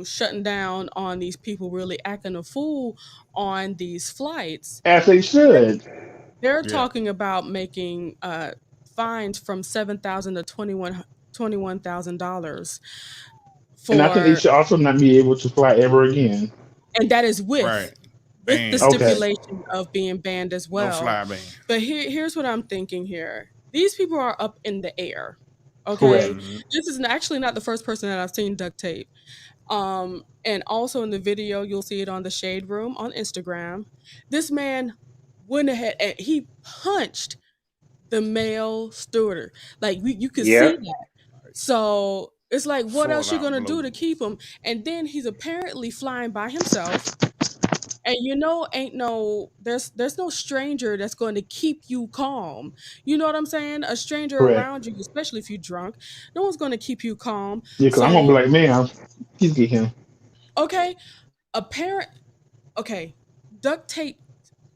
Speaker 3: shutting down on these people really acting a fool on these flights.
Speaker 2: As they should.
Speaker 3: They're
Speaker 4: Yeah.
Speaker 3: talking about making fines from $7,000 to $21,000
Speaker 2: And I think they
Speaker 3: for,
Speaker 2: should also not be able to fly ever again.
Speaker 3: and that is
Speaker 4: Right.
Speaker 3: with the
Speaker 4: Banned.
Speaker 2: Okay.
Speaker 3: stipulation of being banned as
Speaker 4: No
Speaker 3: well.
Speaker 4: fly ban.
Speaker 3: But here's what I'm thinking here. These people are up in the air. Okay.
Speaker 2: Correct.
Speaker 4: Mhm.
Speaker 3: This is actually not the first person that I've seen duct tape. And also in the video, you'll see it on the Shade Room on Instagram. This man went ahead and he punched the male steward. Like you could see
Speaker 1: Yep.
Speaker 3: that. So it's like, what
Speaker 4: Full
Speaker 3: else you
Speaker 4: out
Speaker 3: gonna do
Speaker 4: blow.
Speaker 3: to keep him? And then he's apparently flying by himself. And there's no stranger that's going to keep you calm. You know what I'm saying? A stranger
Speaker 2: Correct.
Speaker 3: around you, especially if you're drunk, no one's going to keep you calm.
Speaker 2: Yeah, because I'm gonna be
Speaker 3: So,
Speaker 2: like, man, please get him.
Speaker 3: okay, apparent okay, duct tape,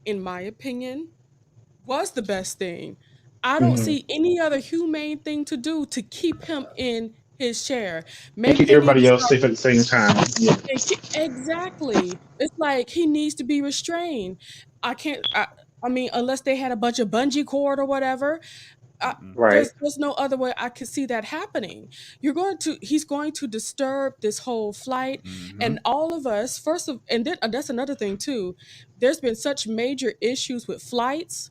Speaker 3: in my opinion, was the best thing. I don't
Speaker 2: Hmm.
Speaker 3: see any other humane thing to do to keep him in his chair.
Speaker 2: And
Speaker 3: Maybe
Speaker 2: keep
Speaker 3: they need to
Speaker 2: everybody else
Speaker 3: start.
Speaker 2: safe at the same time. Yeah.
Speaker 3: Exactly. It's like he needs to be restrained. I can't. I mean, unless they had a bunch of bungee cord or whatever.
Speaker 4: Mhm.
Speaker 1: Right.
Speaker 3: There's no other way I could see that happening. He's going to disturb this whole flight, and
Speaker 4: Mhm.
Speaker 3: all of us. And then that's another thing too. There's been such major issues with flights.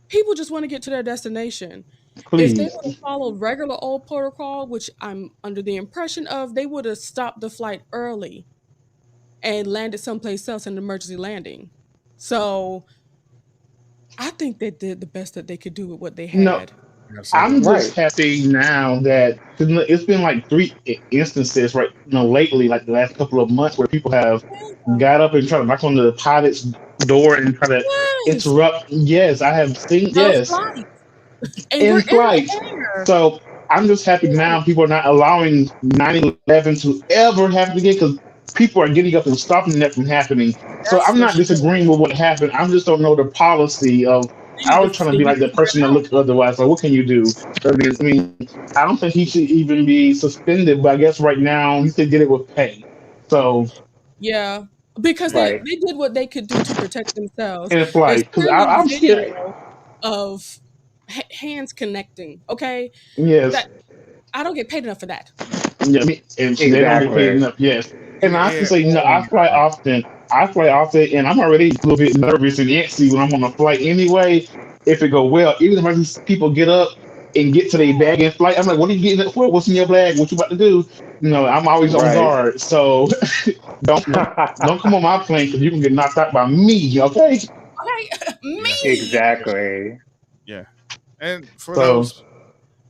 Speaker 3: People just want to get to their destination. If they
Speaker 2: Please.
Speaker 3: would have followed regular old protocol, which I'm under the impression of, they would have stopped the flight early and landed someplace else in an emergency landing. So I think they did the best that they could do with what they
Speaker 2: No,
Speaker 3: had.
Speaker 2: I'm
Speaker 4: Absolutely.
Speaker 2: just
Speaker 1: Right.
Speaker 2: happy now that 'cause it's been like three instances, right? Lately, like the last couple of months, where people have
Speaker 3: Yeah.
Speaker 2: got up and tried to knock on the pilot's door and try to
Speaker 3: Yes,
Speaker 2: interrupt. Yes, I have seen.
Speaker 3: the
Speaker 2: Yes,
Speaker 3: flight, and we're
Speaker 2: in
Speaker 3: in the
Speaker 2: flight.
Speaker 3: air.
Speaker 2: So I'm just happy
Speaker 3: Yeah.
Speaker 2: now people are not allowing 9/11 to ever happen again because people are getting up and stopping that from happening. So
Speaker 3: That's
Speaker 2: I'm
Speaker 3: for
Speaker 2: not
Speaker 3: sure.
Speaker 2: disagreeing with what happened. I just don't know the policy of. I was trying to
Speaker 3: They
Speaker 2: be
Speaker 3: need
Speaker 2: like
Speaker 3: to
Speaker 2: the
Speaker 3: figure
Speaker 2: person
Speaker 3: it
Speaker 2: that
Speaker 3: out.
Speaker 2: looked otherwise. Like, what can you do? I mean, I don't think he should even be suspended. But I guess right now he should get it with pay. So
Speaker 3: Yeah, because
Speaker 4: Yeah.
Speaker 1: Right.
Speaker 3: they did what they could do to protect themselves.
Speaker 2: in
Speaker 3: There's
Speaker 2: flight, because
Speaker 3: clearly
Speaker 2: I'm scared.
Speaker 3: video of hands connecting. Okay,
Speaker 2: Yes.
Speaker 3: that I don't get paid enough for that.
Speaker 2: Yeah, and they don't get paid
Speaker 1: Exactly.
Speaker 2: enough. Yes, and I have to
Speaker 4: Yeah.
Speaker 2: say, no, I
Speaker 4: On
Speaker 2: fly often. I fly off it, and I'm already a little bit nervous and antsy when I'm on a flight anyway. If it go well, even if I see people get up and get to their bag in flight, I'm like, "What are you getting up for? What's in your bag? What you about to do?" I'm always on
Speaker 1: Right.
Speaker 2: guard. So don't come on my plane because you can get knocked out by me. Okay.
Speaker 3: Okay,
Speaker 4: Yeah,
Speaker 3: me.
Speaker 1: Exactly.
Speaker 4: yeah. And for
Speaker 2: So
Speaker 4: those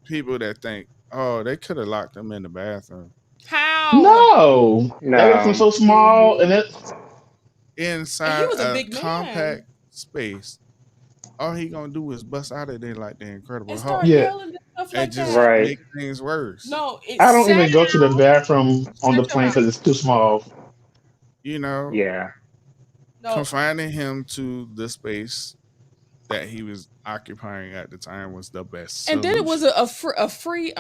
Speaker 4: people that think, oh, they could have locked them in the bathroom.
Speaker 3: How?
Speaker 2: no, that bathroom's
Speaker 1: No.
Speaker 2: so small, and that
Speaker 3: And he
Speaker 4: Inside
Speaker 3: was a
Speaker 4: a
Speaker 3: big man
Speaker 4: compact space, all he gonna do is bust out of there like the Incredible
Speaker 3: and
Speaker 4: Hulk
Speaker 3: start
Speaker 2: yeah.
Speaker 3: yelling and stuff
Speaker 4: and
Speaker 3: like
Speaker 4: just
Speaker 3: that.
Speaker 1: Right.
Speaker 4: make things worse.
Speaker 3: No, it
Speaker 2: I don't
Speaker 3: sat
Speaker 2: even go to the
Speaker 3: down.
Speaker 2: bathroom on the
Speaker 3: Shut your
Speaker 2: plane
Speaker 3: mouth.
Speaker 2: because it's too small.
Speaker 4: You know,
Speaker 1: Yeah.
Speaker 3: No,
Speaker 4: confining him to the space that he was occupying at the time was the best
Speaker 3: and then it was
Speaker 4: solution.
Speaker 3: a free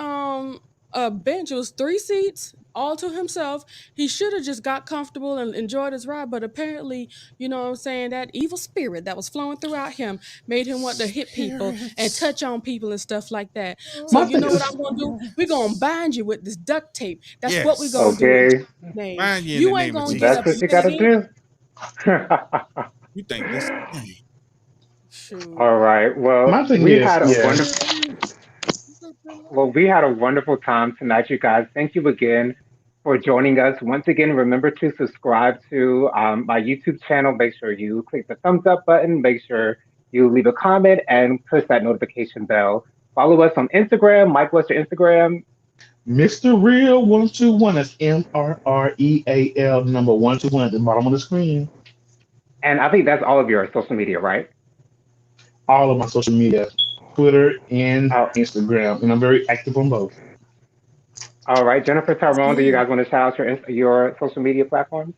Speaker 3: bench. It was 3 seats all to himself. He should have just got comfortable and enjoyed his ride, but apparently, you know what I'm saying, that evil spirit that was flowing throughout him made him want to hit people and
Speaker 4: Spirits.
Speaker 3: touch on people and stuff like that. So
Speaker 2: My
Speaker 3: you
Speaker 2: thing
Speaker 3: know what
Speaker 2: is,
Speaker 3: I'm gonna do? We're gonna bind you with this duct tape. That's what we're gonna
Speaker 4: Yes.
Speaker 3: do in
Speaker 1: Okay.
Speaker 3: Jesus' name.
Speaker 4: Mind you in the
Speaker 3: You ain't
Speaker 4: name of
Speaker 3: gonna get
Speaker 1: That's
Speaker 3: up
Speaker 1: what
Speaker 4: Jesus.
Speaker 1: you
Speaker 3: yet
Speaker 1: gotta
Speaker 3: again.
Speaker 1: do.
Speaker 4: You think this game.
Speaker 3: Shoot.
Speaker 1: All right.
Speaker 2: my thing is, yeah.
Speaker 1: We had a wonderful time tonight, you guys. Thank you again for joining us. Once again, remember to subscribe to my YouTube channel. Make sure you click the thumbs up button. Make sure you leave a comment and push that notification bell. Follow us on Instagram. Mike, what's your Instagram?
Speaker 2: Mr. Real 121. That's MRREAL number 121 at the bottom of the screen.
Speaker 1: And I think that's all of your social media, right?
Speaker 2: All of my social media, Twitter and
Speaker 1: Oh,
Speaker 2: Instagram, and I'm very active on both.
Speaker 1: all right. Jennifer, Tyrone, do you guys want to shout out your social media platforms?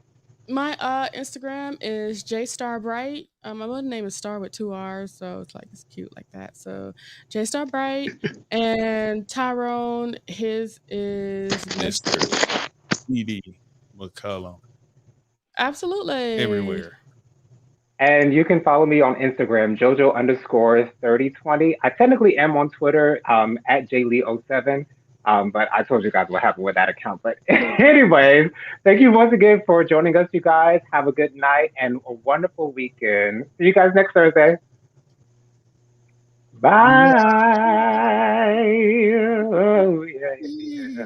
Speaker 3: My Instagram is jstarbright. My middle name is Star with 2 R's, so it's like it's cute like that. So jstarbright, and Tyrone, his is
Speaker 4: Mr.
Speaker 3: Mr.
Speaker 4: PD McCullum
Speaker 3: Absolutely.
Speaker 4: everywhere.
Speaker 1: And you can follow me on Instagram, Jojo underscore 3020. I technically am on Twitter at JLee07, but I told you guys what happened with that account. But anyways, thank you once again for joining us, you guys. Have a good night and a wonderful weekend. See you guys next Thursday. Bye. Oh, yeah, yeah.